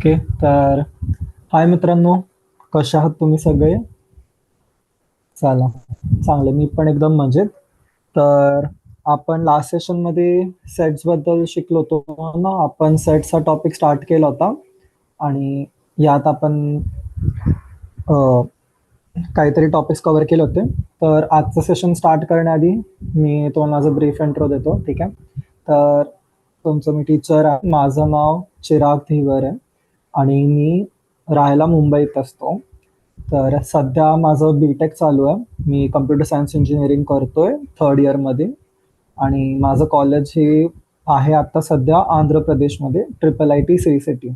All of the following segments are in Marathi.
ओके. तर हाय मित्रांनो, कशा आहात तुम्ही सगळे? चला, चांगलं. मी पण एकदम मजेत. तर आपण लास्ट सेशनमध्ये सेट्सबद्दल शिकलो होतो ना. आपण सेट्सचा टॉपिक स्टार्ट केला होता आणि यात आपण अ, काहीतरी टॉपिक्स कव्हर केले होते. तर आजचं सेशन स्टार्ट करण्याआधी मी तुम्हाला माझा ब्रीफ इंट्रो देतो, ठीक आहे? तर तुमचं मी टीचर आहे. माझं नाव चिराग धीवर आहे आणि मी राहायला मुंबईत असतो. तर सध्या माझं बी-टेक चालू आहे. मी कॉम्प्युटर सायन्स इंजिनिअरिंग करतोय 3rd इयरमध्ये आणि माझं कॉलेज हे आहे आता सध्या आंध्र प्रदेशमध्ये, IIIT श्री सिटी.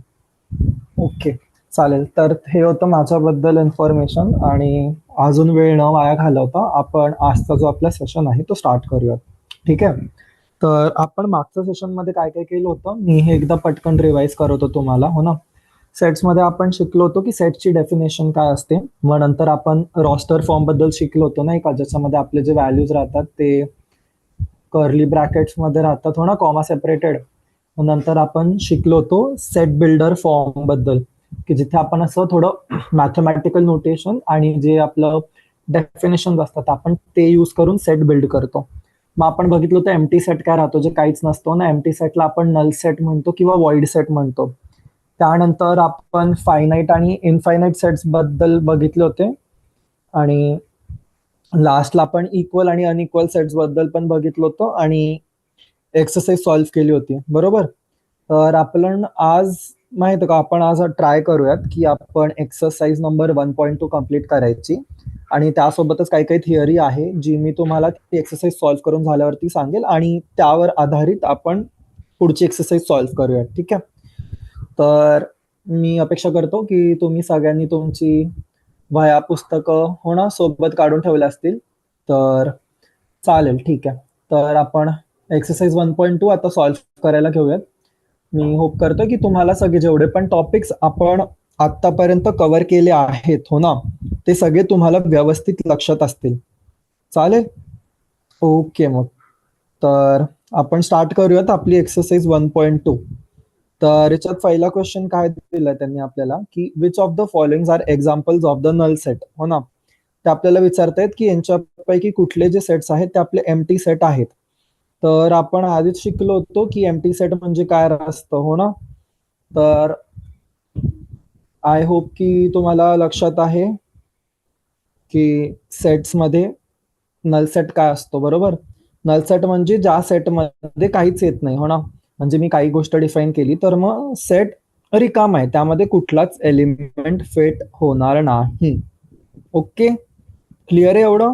ओके, चालेल. तर हे होतं माझ्याबद्दल इन्फॉर्मेशन आणि अजून वेळ न वाया घालवता आपण आजचा जो आपला सेशन आहे तो स्टार्ट करूयात. ठीक आहे? तर आपण मागच्या सेशनमध्ये काय काय केलं होतं मी हे एकदा पटकन रिवाईज करतो तुम्हाला, हो ना. सेट्समध्ये आपण शिकलो होतो की सेटची डेफिनेशन काय असते. मग नंतर आपण रॉस्टर फॉर्म बद्दल शिकलो होतो नाही का, ज्याच्यामध्ये आपले जे व्हॅल्यूज राहतात ते कर्ली ब्रॅकेट्समध्ये राहतात, हो ना, कॉमा सेपरेटेड. नंतर आपण शिकलो होतो सेट बिल्डर फॉर्म बद्दल, की जिथे आपण असं थोडं मॅथमॅटिकल नोटेशन आणि जे आपलं डेफिनेशन असतात आपण ते यूज करून सेट बिल्ड करतो. मग आपण बघितलं होतं एम्प्टी सेट काय राहतो, जे काहीच नसतो ना. एम्प्टी सेटला आपण नल सेट म्हणतो किंवा वॉइड सेट म्हणतो. त्यानंतर आपण फायनाईट आणि इनफायनाईट सेट्स बद्दल बघितले होते आणि लास्टला आपण इक्वल आणि अनइक्वल सेट्स बद्दल पण बघितलं होतं आणि एक्सरसाइज सॉल्व्ह केली होती, बरोबर. तर आपण आज माहित का, आपण आज ट्राय करूयात की आपण एक्सरसाइज नंबर 1.2 कम्प्लीट करायची आणि त्यासोबतच काही काही थिअरी आहे जी मी तुम्हाला ती एक्सरसाइज सॉल्व्ह करून झाल्यावरती सांगेल आणि त्यावर आधारित आपण पुढची एक्सरसाइज सॉल्व्ह करूयात, ठीक आहे. तर मी अपेक्षा करतो की तुम्ही सगळ्यांनी तुमची वह्या पुस्तकं हो ना सोबत काढून ठेवल्या असतील. तर चालेल, ठीक आहे. तर आपण एक्सरसाइज 1.2 आता सॉल्व्ह करायला घेऊयात. मी होप करतो की तुम्हाला सगळे जेवढे पण टॉपिक्स आपण आतापर्यंत कव्हर केले आहेत, हो ना, ते सगळे तुम्हाला व्यवस्थित लक्षात असतील. चालेल, ओके. मग तर आपण स्टार्ट करूयात आपली एक्सरसाइज 1.2. तर याच्यात पहिला क्वेश्चन काय दिलाय त्यांनी आपल्याला, की which of the following are examples of the null set, हो ना. ते आपल्याला विचारतायत की यांच्यापैकी कुठले जे सेट्स आहेत ते आपले एम्प्टी सेट आहेत. तर आपण आधीच शिकलो होतो की एम्प्टी सेट म्हणजे काय असतं, हो ना. तर आय होप की तुम्हाला लक्षात आहे की सेट्समध्ये नल सेट काय असतो, बरोबर. नल सेट म्हणजे ज्या सेटमध्ये काहीच येत नाही, हो ना. म्हणजे मी काही गोष्ट डिफाईन केली तर मग सेट रिकाम आहे, त्यामध्ये कुठलाच एलिमेंट फिट होणार नाही. ओके, क्लिअर आहे एवढं?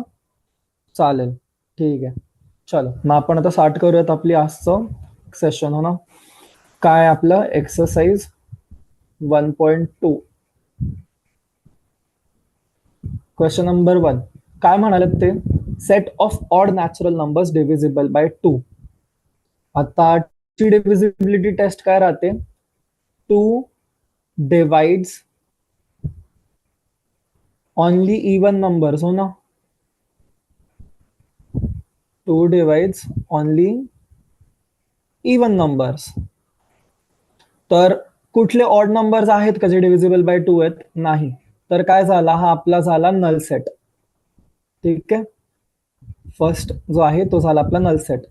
चालेल, ठीक आहे. चलो, मग आपण आता स्टार्ट करूयात आपली आजचं सेशन, हो ना. काय आपलं एक्सरसाइज 1.2. क्वेश्चन नंबर 1 काय म्हणाले ते, set of odd natural numbers divisible by 2. आता ची डिव्हिजिबिलिटी टेस्ट काय राहते, 2 डिवाइड्स ओनली इवन नंबर्स, हो ना. 2 डिवाइड्स ओनली इवन नंबर्स. तर कुठले ऑड नंबर्स आहेत का जे डिव्हिजिबल बाय 2 आहेत? नाही. तर काय झाला, हा आपला झाला नल सेट. ठीक आहे, फर्स्ट जो आहे तो झाला आपला नल सेट.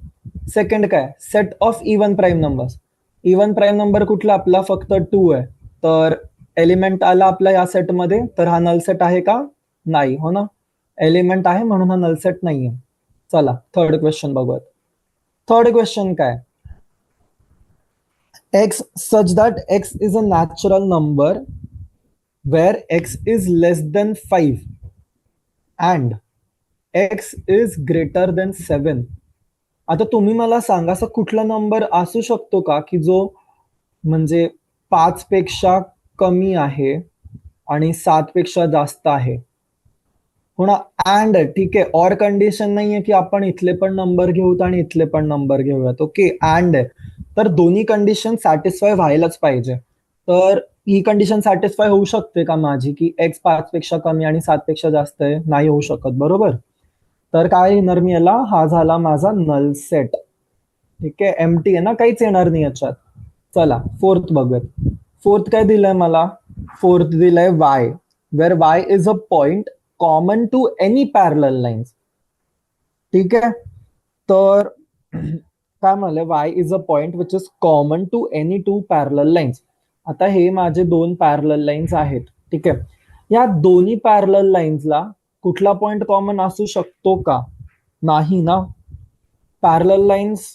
सेकंड काय, set of even prime numbers. Even prime number कुठला आपला, फक्त 2 आहे. तर एलिमेंट आला आपला या सेटमध्ये, तर हा नल सेट आहे का? नाही, हो ना. एलिमेंट आहे म्हणून हा नल सेट नाहीये. चला थर्ड क्वेश्चन बघूयात. थर्ड क्वेश्चन काय, x such that x is a natural number where x is less than 5 and x is greater than 7. आता तुम्ही मला सांगा, असा कुठला नंबर असू शकतो का की जो म्हणजे 5 पेक्षा कमी आहे आणि 7 पेक्षा जास्त आहे, हो ना. अँड ठीक आहे, ऑर कंडिशन नाहीये की आपण इथले पण नंबर घेऊत आणि इथले पण नंबर घेऊयात. ओके, अँड आहे, तर दोन्ही कंडिशन सॅटिस्फाय व्हायलाच पाहिजे. तर ही कंडिशन सॅटिस्फाय होऊ शकते का माझी, की एक्स 5 पेक्षा कमी आणि 7 पेक्षा जास्त आहे? नाही होऊ शकत, बरोबर. तर काय येणार मी याला, हा झाला माझा नल सेट. ठीक आहे, एम्प्टी आहे ना, काहीच येणार नाही याच्यात. चला फोर्थ बघूयात. फोर्थ काय दिलंय मला? फोर्थ दिलंय Y, where Y is a point common to any parallel lines. ठीक आहे, तर काय म्हणलं, Y is a point which is common to any two parallel lines. आता हे माझे दोन पॅरलल लाईन्स आहेत. ठीक आहे, या दोन्ही पॅरलल लाईन्सला कुठला पॉइंट कॉमन असू शकतो का? नाही ना. पॅरलल लाईन्स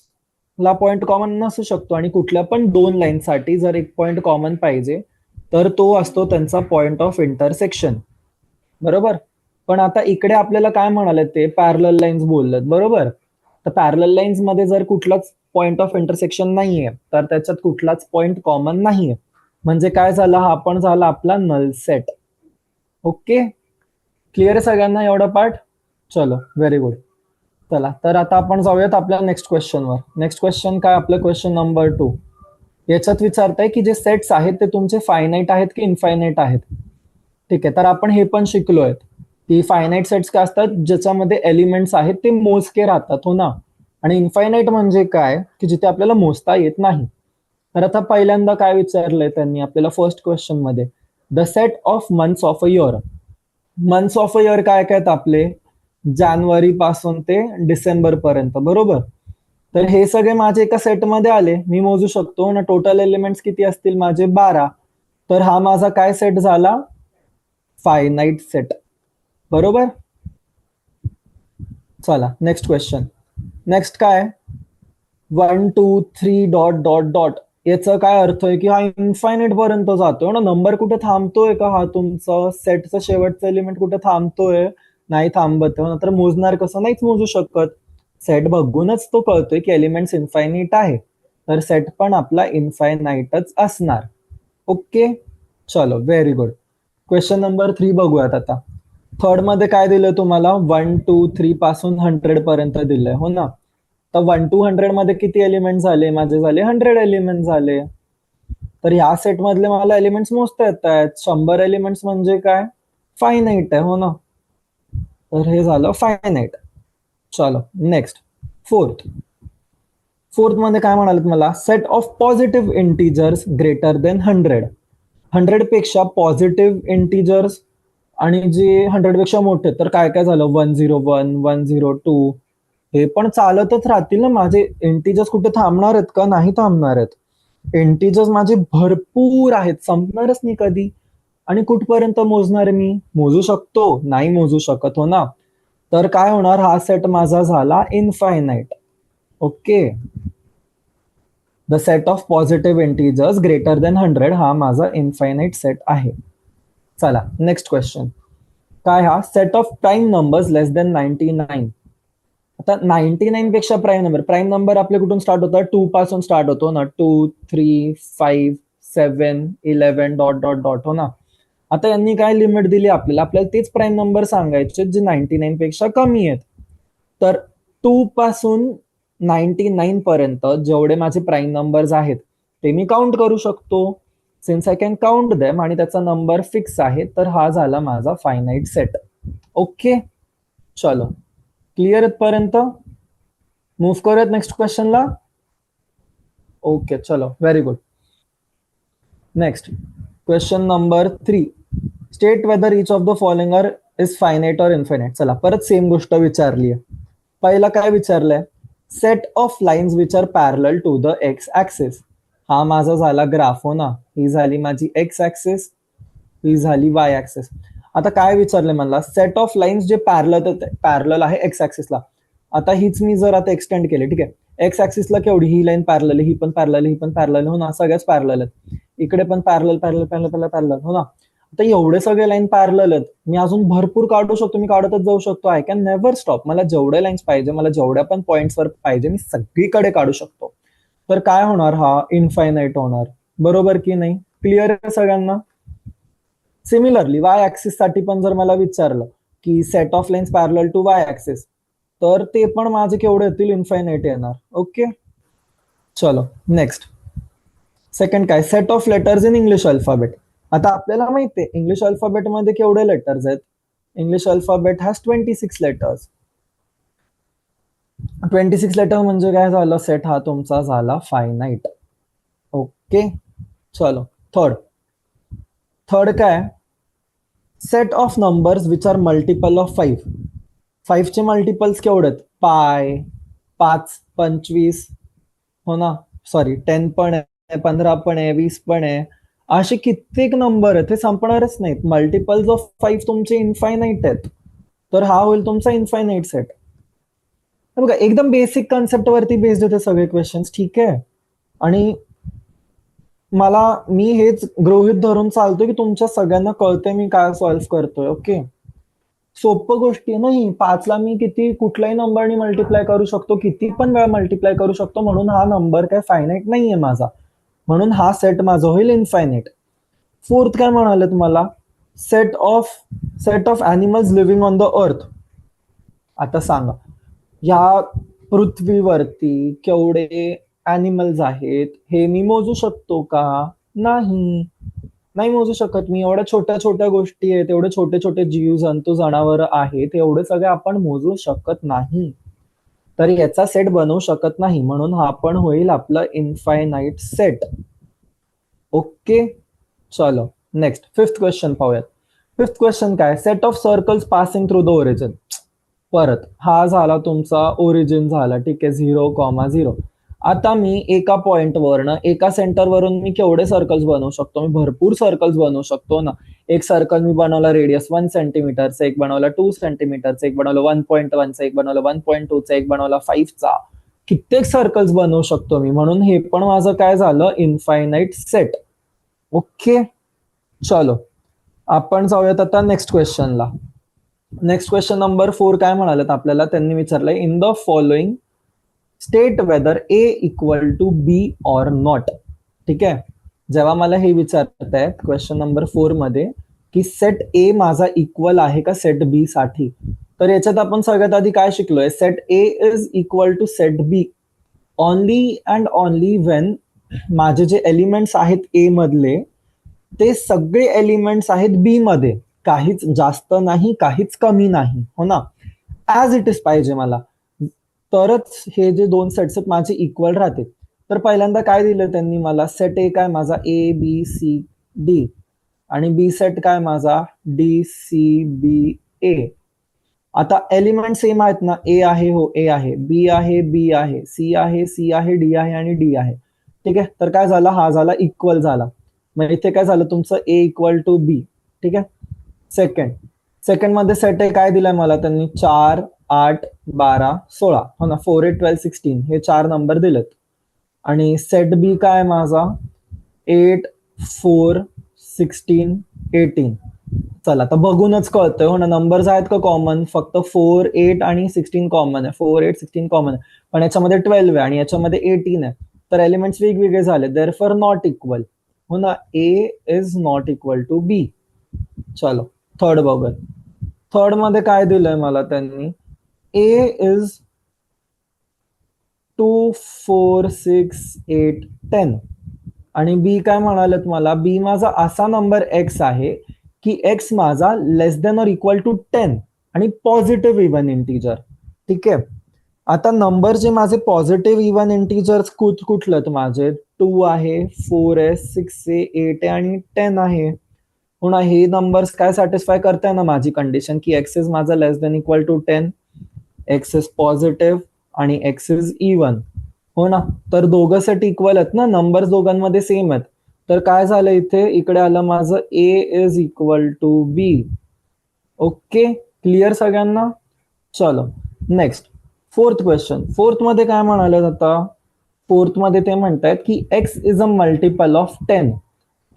ला पॉइंट कॉमन नसू शकतो, आणि कुठल्या पण दोन लाईन्ससाठी जर एक पॉइंट कॉमन पाहिजे तर तो असतो त्यांचा पॉइंट ऑफ इंटरसेक्शन. बरोबर. पण आता इकडे आपल्याला काय म्हणाले, ते पॅरलल लाईन्स बोललेत. बरोबर. तर पॅरलल लाईन्स मध्ये जर कुठलाच पॉइंट ऑफ इंटरसेक्शन नाहीये तर त्याच्यात कुठलाच पॉइंट कॉमन नाहीये. म्हणजे काय झाला, हा पण झाला आपला नल सेट. ओके, क्लिअर आहे सगळ्यांना एवढा पार्ट? चलो, व्हेरी गुड. चला, तर आता आपण जाऊयात आपल्या नेक्स्ट क्वेश्चनवर. नेक्स्ट क्वेश्चन काय आपलं, क्वेश्चन नंबर 2. याच्यात विचारताय की जे सेट्स आहेत ते तुमचे फायनाईट आहेत की इनफायनाईट आहेत. ठीक आहे, तर आपण हे पण शिकलोय की फायनाईट सेट्स काय असतात, ज्याच्यामध्ये एलिमेंट्स आहेत ते मोजके राहतात, हो ना. आणि इनफायनाईट म्हणजे काय, की जिथे आपल्याला मोजता येत नाही. तर आता पहिल्यांदा काय विचारलंय त्यांनी आपल्याला फर्स्ट क्वेश्चन मध्ये, the set of months of a year. Months of a year काय काय आहेत आपले, जानेवारी पासून ते डिसेंबर पर्यंत. बरोबर. तर हे सगळे माझे एका सेटमध्ये आले, मी मोजू शकतो ना. टोटल एलिमेंट्स किती असतील माझे, 12. तर हा माझा काय सेट झाला, फायनाईट सेट. बरोबर. चला, नेक्स्ट क्वेश्चन. नेक्स्ट काय, 1 2 3 डॉट डॉट डॉट. याचा काय अर्थ आहे की हा इन्फायनाईट पर्यंत जातोय ना. नंबर कुठे थांबतोय का, हा तुमचा सेटचा शेवटचा एलिमेंट कुठे थांबतोय? नाही थांबत. तर मोजणार कसं, नाहीच मोजू शकत. सेट बघूनच तो कळतोय की एलिमेंट्स इन्फायनाईट आहे, तर सेट पण आपला इन्फायनाईटच असणार. ओके, चलो, व्हेरी गुड. क्वेश्चन नंबर 3 बघूयात आता. थर्ड मध्ये काय दिलंय तुम्हाला, 1 2 3 पासून 100 पर्यंत दिलंय, हो ना. तर 1 to 100 मध्ये किती एलिमेंट झाले माझे, झाले 100 एलिमेंट झाले. तर ह्या सेट मधले मला एलिमेंट्स मोजता येत आहेत. 100 एलिमेंट्स म्हणजे काय, फायनाईट आहे, हो ना. तर हे झालं फायनाईट. चलो, नेक्स्ट, फोर्थ. फोर्थ मध्ये काय म्हणाले मला, set of positive integers greater than 100. 100 पेक्षा पॉझिटिव्ह इंटिजर्स आणि जे 100 पेक्षा मोठे, तर काय काय झालं, 101 102. हे पण चालतच राहतील ना माझे. इंटिजर्स कुठे थांबणार आहेत का, नाही थांबणार आहेत. इंटिजर्स माझे भरपूर आहेत, संपणारच नाही कधी. आणि कुठपर्यंत मोजणार मी, मोजू शकतो, नाही मोजू शकत, हो ना. तर काय होणार, हा सेट माझा झाला infinite. Okay, the set of positive integers greater than 100 हा माझा इनफायनाईट सेट आहे. चला, नेक्स्ट क्वेश्चन काय, हा set of prime numbers less than 99. आता 99 पेक्षा प्राईम नंबर आपले कुठून स्टार्ट होतात, 2 पासून स्टार्ट होतो ना. 2 3 5 7 11 डॉट डॉट डॉट, हो ना. आता यांनी काय लिमिट दिली आपल्याला, आपल्याला तेच प्राईम नंबर सांगायचे जे 99 पेक्षा कमी आहेत. तर 2 पासून 99 पर्यंत जेवढे माझे प्राईम नंबर्स आहेत ते मी काउंट करू शकतो. Since I can count them आणि त्याचा नंबर फिक्स आहे, तर हा झाला माझा फायनाईट सेट. ओके, चलो, क्लिअर पर्यंत मूव्ह करूयात नेक्स्ट क्वेश्चनला. ओके, चलो, very good. Next, question number 3. State whether each of the following are is finite or infinite. चला, परत सेम गोष्ट विचारली आहे. पहिला काय विचारलंय, set of lines which are parallel to the x axis. हा माझा झाला ग्राफ, हो ना. ही झाली माझी एक्स ऍक्सिस, ही झाली वाय ऍक्सिस. आता काय विचारलंय मला, सेट ऑफ लाईन्स जे पॅरलल आहे एक्स ऍक्सिसला. आता हीच मी जर आता एक्सटेंड केली, ठीक आहे, एक्स ऍक्सिसला केवढी, ही लाईन पॅरलल, ही पण पॅरलल, ही पण पॅरलल, हो ना. सगळ्याच पॅरलल आहेत. इकडे पण पॅरलल पॅरलल पॅरलल पॅरलल, हो ना. आता एवढे सगळे लाईन पॅरलल आहेत, मी अजून भरपूर काढू शकतो, मी काढतच जाऊ शकतो. I can never stop. मला जेवढे लाईन्स पाहिजे, मला जेवढ्या पण पॉइंट्सवर पाहिजे, मी सगळीकडे काढू शकतो. तर काय होणार, हा इनफायनाईट होणार. बरोबर की नाही, क्लिअर आहे सगळ्यांना. सिमिलरली वाय ऍक्सिस साठी पण जर मला विचारलं की set of lines parallel to Y axis, तर ते पण माझे केवढे येतील, इन्फायनाईट येणार. ओके, चलो, नेक्स्ट. सेकंड काय, set of letters in English alphabet. आता आपल्याला माहिती आहे इंग्लिश अल्फाबेट मध्ये केवढे लेटर्स आहेत. English alphabet has 26 letters. 26 letter म्हणजे काय झालं, सेट हा तुमचा झाला फायनाईट. ओके, चलो, थर्ड थर्ड काय, set of numbers which are multiple of 5चे मल्टिपल्स केवढे आहेत, पाय, 5, 25, हो ना, सॉरी 10 पण आहे, 15 पण आहे, 20 पण आहे, असे कित्येक नंबर आहेत, हे संपणारच नाहीत. मल्टिपल्स ऑफ 5 तुमचे इन्फायनाईट आहेत, तर हा होईल तुमचा इन्फायनाईट सेट. बघा एकदम बेसिक कन्सेप्ट वरती बेस्ड होते सगळे क्वेश्चन्स, ठीक आहे. आणि मी हेच गृहीत धरून चालतोय की तुमच्या सगळ्यांना कळतंय मी काय सॉल्व्ह करतोय. ओके, सोपं गोष्टी आहे नाही. 5ला मी किती कुठल्याही नंबरने मल्टिप्लाय करू शकतो, किती पण वेळा मल्टिप्लाय करू शकतो, म्हणून हा नंबर काय फायनाईट नाहीये माझा, म्हणून हा सेट माझा होईल इन्फायनाईट. फोर्थ काय म्हणाले तुम्हाला, set of animals living on the earth. आता सांगा, या पृथ्वीवरती केवढे ॲनिमल्स आहेत हे मी मोजू शकतो का? नाही मोजू शकत मी. एवढ्या छोट्या छोट्या गोष्टी आहेत, एवढे छोटे छोटे जीव जंतू जनावर आहेत, एवढे सगळे आपण मोजू शकत नाही, तर याचा सेट बनवू शकत नाही, म्हणून हा पण होईल आपलं इन्फायनाईट सेट. ओके, चलो नेक्स्ट फिफ्थ क्वेश्चन पाहूयात. फिफ्थ क्वेश्चन काय, set of circles passing through the origin. परत हा झाला तुमचा ओरिजिन झाला, ठीक आहे, 0,0. आता मी एका पॉइंटवरनं एका सेंटरवरून मी केवढे सर्कल्स बनवू शकतो, मी भरपूर सर्कल्स बनवू शकतो ना. एक सर्कल मी बनवला रेडियस 1 सेंटीमीटरचा, एक बनवला 2 सेंटीमीटरचा, एक बनवला 1.1चा, एक बनवला 1.2चा, एक बनवला 5चा, कित्येक सर्कल्स बनवू शकतो मी, म्हणून हे पण माझं काय झालं, इन्फायनाईट सेट. ओके, चलो आपण जाऊयात आता नेक्स्ट क्वेश्चनला. नेक्स्ट क्वेश्चन नंबर 4 काय म्हणालेत आपल्याला, त्यांनी विचारलंय, in the following state whether A equal to B or not. ठीक आहे, जेव्हा मला हे विचारतायत क्वेश्चन नंबर 4 मध्ये की सेट ए माझा इक्वल आहे का सेट बी साठी, तर याच्यात आपण सगळ्यात आधी काय शिकलोय, set A is equal to set B only and only when माझे जे एलिमेंट्स आहेत ए मधले ते सगळे एलिमेंट्स आहेत बी मध्ये, काहीच जास्त नाही, काहीच कमी नाही, हो ना, ऍज इट इज पाहिजे मला, तरच हे जे दोन सेट्स आहेत माझे इक्वल राहते. तर पहिल्यांदा काय दिलं त्यांनी मला, सेट ए काय माझा ए बी सी डी, आणि बी सेट काय माझा डी सी बी ए. आता एलिमेंट सेम आहेत ना, ए आहे, हो ए आहे, बी आहे, बी आहे, सी आहे, सी आहे, डी आहे आणि डी आहे. ठीक आहे, तर काय झालं, हा झाला इक्वल झाला. मग इथे काय झालं तुमचं ए इक्वल टू बी. ठीक आहे, सेकंड मध्ये सेट ए काय दिलाय मला त्यांनी, 4, 8, 12, 16, हो ना, 4, 8, 12, 16 हे 4 नंबर दिलेत. आणि सेट बी काय माझा 8, 4, 16, 18. चला आता बघूनच कळतंय, हो ना, नंबर्स आहेत का कॉमन, फक्त 4, 8 आणि 16 कॉमन आहे, 4, 8, 16 कॉमन आहे, पण याच्यामध्ये 12 आहे आणि याच्यामध्ये 18 आहे, तर एलिमेंट्स वेगवेगळे झाले, देअरफॉर नॉट इक्वल, हो ना, A is not equal to बी. चलो थर्ड बघूया. थर्ड मध्ये काय दिलंय मला त्यांनी, ए इज 2, 4, 6, 8, 10 आणि बी काय म्हणालेत मला, बी माझा असा नंबर एक्स आहे की एक्स माझा लेस देन और इक्वल टू 10 आणि पॉझिटिव्ह इव्हन इंटीजर. ठीक आहे, आता नंबर जे माझे पॉझिटिव्ह इव्हन इंटीजर्स कुठले आहेत माझे, 2 आहे, 4 आहे, 6 आहे, 8 आहे आणि 10 आहे. पुन्हा हे नंबर्स काय सॅटिस्फाय करताय ना माझी कंडिशन की एक्स इज माझा less than equal to 10, X is positive आणि एक्स इज इव्हन, हो ना, तर दोघं सेट इक्वल आहेत ना, नंबर्स दोघांमध्ये सेम आहेत, तर काय झालं इथे, इकडे आलं माझं A is equal to B. Okay, clear सगळ्यांना. चलो नेक्स्ट फोर्थ क्वेश्चन. फोर्थ मध्ये काय म्हणाले आता, फोर्थ मध्ये ते म्हणतात की x is a multiple of 10.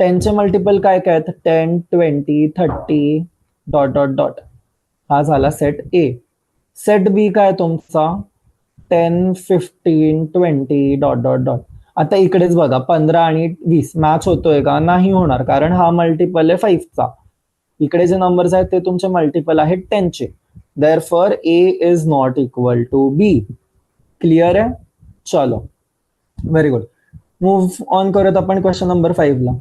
10चे मल्टिपल काय काय आहेत, 10, 20, 30 डॉट डॉट डॉट. हा झाला सेट ए. सेट बी काय तुमचा 10, 15, 20 डॉट डॉट डॉट. आता इकडेच बघा 15 आणि 20 मॅच होतोय का, नाही होणार, कारण हा मल्टिपल आहे 5चा. इकडे जे नंबर्स आहेत ते तुमचे मल्टिपल आहेत 10चे, therefore A is not equal to B. Clear आहे. चलो व्हेरी गुड. मूव्ह ऑन करत आपण क्वेश्चन नंबर 5 ला.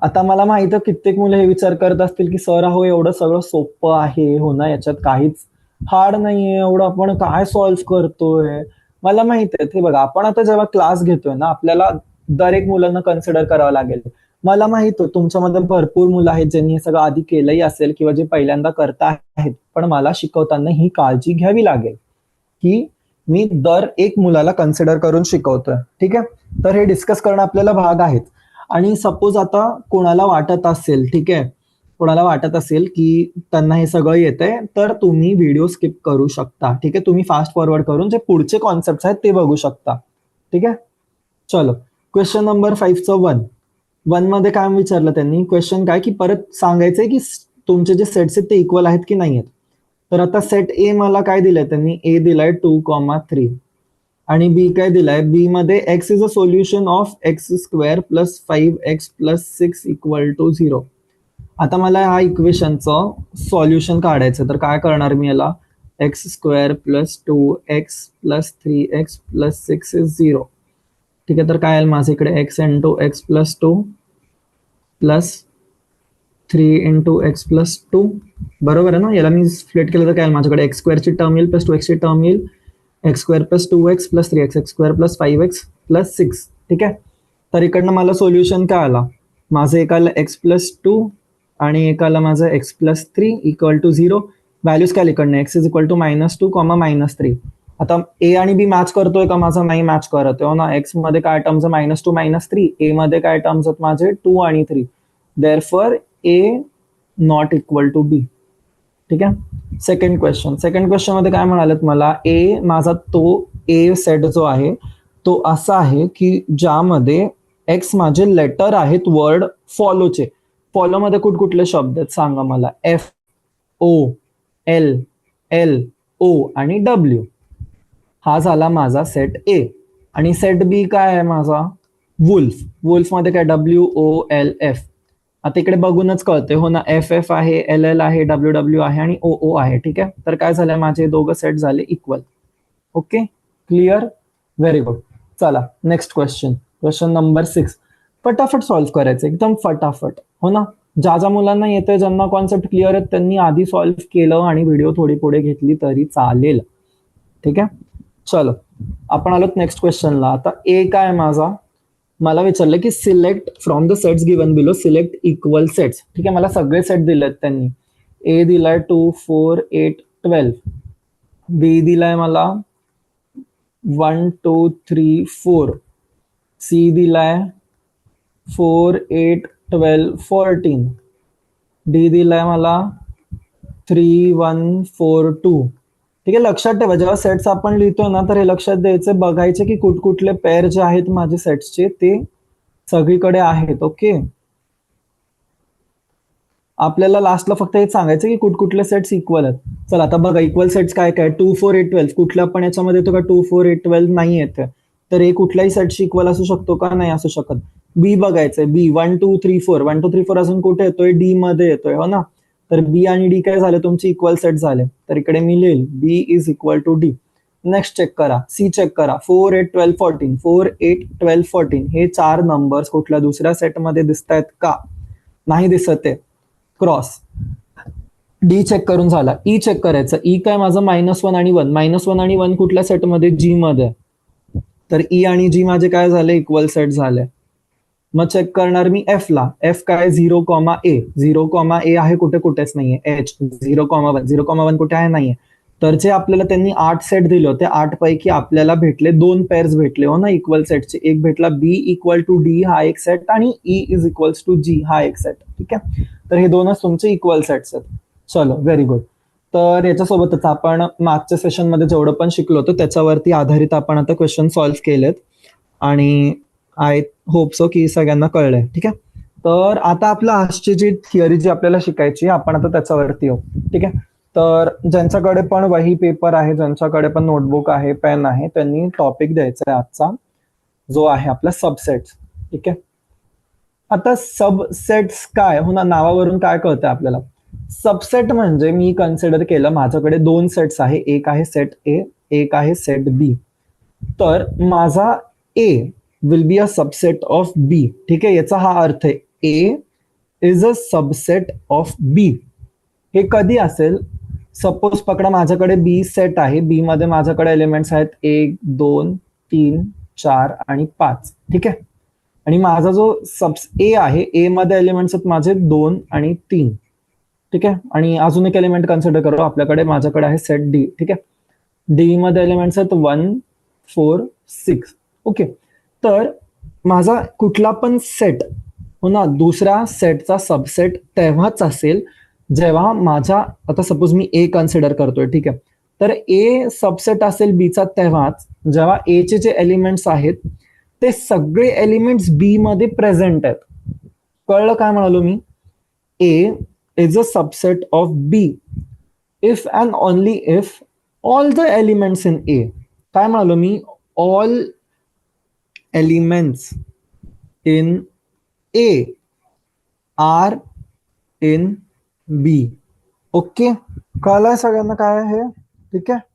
आता मला माहित आहे कित्येक मुलं हे विचार करत असतील की सर अहो एवढं सगळं सोपं आहे, हो ना, याच्यात काहीच हार्ड नाहीये, एवढं आपण काय सॉल्व्ह करतोय. मला माहित आहे, हे बघा आपण आता जेव्हा क्लास घेतोय ना, आपल्याला दर एक मुलांना कन्सिडर करावं लागेल. मला माहित आहे तुमच्यामध्ये भरपूर मुलं आहेत ज्यांनी हे सगळं आधी केलंही असेल किंवा जे पहिल्यांदा करता आहेत, पण मला शिकवताना ही काळजी घ्यावी लागेल की मी दर एक मुलाला कन्सिडर करून शिकवतोय. ठीक आहे, तर हे डिस्कस करणं आपल्याला भाग आहेत. आणि सपोज आता कोणाला वाटत असेल, ठीक आहे, कोणाला वाटत असेल की त्यांना हे सगळं येतंय, तर तुम्ही व्हिडिओ स्किप करू शकता. ठीक आहे, तुम्ही फास्ट फॉरवर्ड करून जे पुढचे कॉन्सेप्ट आहेत ते बघू शकता. ठीक आहे, चलो क्वेश्चन नंबर 5चं 1 मध्ये काय विचारलं त्यांनी, क्वेश्चन काय की परत सांगायचंय की तुमचे जे सेट्स आहेत ते इक्वल आहेत की नाही आहेत. तर आता सेट ए मला काय दिलंय त्यांनी, ए दिलाय 2,3 आणि बी काय दिलाय, बी मध्ये X is a solution of X square plus 5x plus 6 equal to 0. आता मला ह्या इक्वेशनचं सॉल्युशन काढायचं, तर काय करणार मी याला, x square plus 2x plus 3x plus 6 is 0. ठीक आहे, तर काय येईल माझ्या इकडे x into x plus 2 plus 3 into x plus 2, बरोबर आहे ना. याला मी स्प्लिट केलं तर काय येईल माझ्याकडे, एक्स स्क्वेअरची टर्म येईल प्लस 2x ची टर्म येईल, x square plus 2x plus 3x, x square plus 5x plus 6. ठीक आहे, तर इकडनं मला सोल्युशन काय आला, माझं एकाला एक्स प्लस 2 आणि एकाला माझं X plus 3 equal to 0. Values काय इकडनं, एक्स इज इक्वल टू -2, -3. आता ए आणि बी मॅच करतोय का माझा, नाही मॅच करत हो ना. एक्स मध्ये काय टर्म्स आहे -2 -3, ए मध्ये काय टर्म्स आहेत माझे 2 आणि 3, therefore A not equal to B. ठीक आहे, सेकंड क्वेश्चन मध्ये काय म्हणालेत मला, ए माझा तो ए सेट जो आहे तो असा आहे की ज्यामध्ये एक्स माझे लेटर आहेत वर्ड फॉलोचे. फॉलो मध्ये कुठले शब्द आहेत सांगा मला, एफ, ओ, एल, एल, ओ आणि डब्ल्यू. हा झाला माझा सेट ए. आणि सेट बी काय आहे माझा, वुल्फ मध्ये काय WOLF. आता इकडे बघूनच कळते हो ना, FF आहे, LL आहे, WW आहे आणि OO आहे. ठीक आहे, तर काय झालंय माझे दोघं सेट झाले equal. Okay, clear, very good. चला नेक्स्ट क्वेश्चन नंबर 6. फटाफट सॉल्व्ह करायचं, एकदम फटाफट हो ना. ज्या ज्या मुलांना येते, ज्यांना कॉन्सेप्ट क्लिअर आहेत, त्यांनी आधी सॉल्व्ह केलं आणि व्हिडिओ थोडी पुढे घेतली तरी चालेल. ठीक आहे, चलो आपण आलोत नेक्स्ट क्वेश्चनला. आता ए काय माझा, मला विचारलं की select from the sets given below select equal sets. ठीक आहे, मला सगळे सेट दिलेत त्यांनी. ए दिलाय 2, 4, 8, 12. बी दिलाय मला 1, 2, 3, 4. सी दिलाय 4, 8, 12, 14. डी दिलाय मला 3, 1, 4, 2. ठीक आहे, लक्षात ठेवा जेव्हा सेट्स आपण लिहितो ना, तर हे लक्षात द्यायचं, बघायचे की कुठले पेअर जे आहेत माझे सेट्सचे ते सगळीकडे आहेत. ओके, आपल्याला लास्टला फक्त हे सांगायचं की कुठले सेट्स इक्वल आहेत. चला आता बघा, इक्वल सेट्स काय काय, 2, 4, 8, 12. कुठल्या पण याच्यामध्ये येतो का 2, 4, 8, 12 नाही येते, तर हे कुठल्याही सेटशी इक्वल असू शकतो का, नाही असू शकत. बी बघायचंय, बी 1, 2, 3, 4. 1, 2, 3, 4 अजून कुठे येतोय, डी मध्ये येतोय हो ना. तर बी आणि डी काय झाले तुमचे इक्वल सेट झाले, तर इकडे मी लिहिल B is equal to D. Next check करा, सी चेक करा, 4, 8, 12, 14. 4, 8, 12, 14 हे 4 नंबर्स कुठल्या दुसऱ्या सेटमध्ये दिसत आहेत का, नाही दिसत आहे, क्रॉस. डी चेक करून झाला, ई चेक करायचं, ई काय माझं -1 आणि 1. -1 आणि 1 कुठल्या सेटमध्ये, जी मध्ये, तर ई आणि जी माझे काय झाले, इक्वल सेट झाले. मग चेक करणार मी एफ ला, एफ काय 0,A. 0,A आहे कुठेच नाहीये, एच 0,1. 0,1 कुठे आहे, नाहीये. तर जे आपल्याला त्यांनी 8 सेट दिले होते, 8 पैकी आपल्याला भेटले 2 पेअर्स भेटले हो ना इक्वल सेटचे. एक भेटला बी इक्वल टू डी हा एक सेट आणि ई इज इक्वल्स टू जी हा एक सेट. ठीक आहे, तर हे दोनच तुमचे इक्वल सेट्स आहेत. चलो, व्हेरी गुड. तर याच्यासोबतच आपण मागच्या सेशनमध्ये जेवढं पण शिकलो होतो त्याच्यावरती आधारित आपण आता क्वेश्चन सॉल्व्ह केलेत आणि आय होप सो की सगळ्यांना कळलंय. ठीक आहे, तर आता आपलं आजची जी थिअरी जी आपल्याला शिकायची आपण आता त्याच्यावरती येऊ. ठीक आहे, तर ज्यांच्याकडे पण वही पेपर आहे, ज्यांच्याकडे पण नोटबुक आहे, पेन आहे, त्यांनी टॉपिक द्यायचा आहे आजचा, जो आहे आपला सबसेट्स. ठीक आहे, आता सबसेट्स काय हो ना, नावावरून काय कळतंय आपल्याला, सबसेट म्हणजे मी कन्सिडर केलं माझ्याकडे 2 सेट्स आहे, एक आहे सेट ए, एक आहे सेट बी. तर माझा A will be a subset of B. ठीक आहे, याचा हा अर्थ आहे, A is a subset of B. हे कधी असेल, सपोज पकडा माझ्याकडे बी सेट आहे, बी मध्ये माझ्याकडे एलिमेंट्स आहेत 1, 2, 3, 4 आणि 5. ठीक आहे, आणि माझा जो ए आहे, ए मध्ये एलिमेंट्स आहेत माझे 2 आणि 3. ठीक आहे. आणि अजून एक एलिमेंट कन्सिडर करू आपल्याकडे, माझ्याकडे आहे सेट डी. ठीक आहे. डी मध्ये एलिमेंट्स आहेत 1, 4, 6. ओके. तर माझा कुठला पण सेट हो ना, दुसऱ्या सेटचा सबसेट तेव्हाच असेल जेव्हा माझा, आता सपोज मी ए कन्सिडर करतोय. ठीक आहे. तर ए सबसेट असेल बीचा तेव्हाच जेव्हा ए चे जे एलिमेंट्स आहेत ते सगळे एलिमेंट्स बी मध्ये प्रेझेंट आहेत. कळलं काय म्हणालो मी? A is a subset of B if and only if all the elements in A. काय म्हणालो मी? All elements in A are in B. Okay. कळलंय सगळ्यांना काय आहे? ठीक आहे.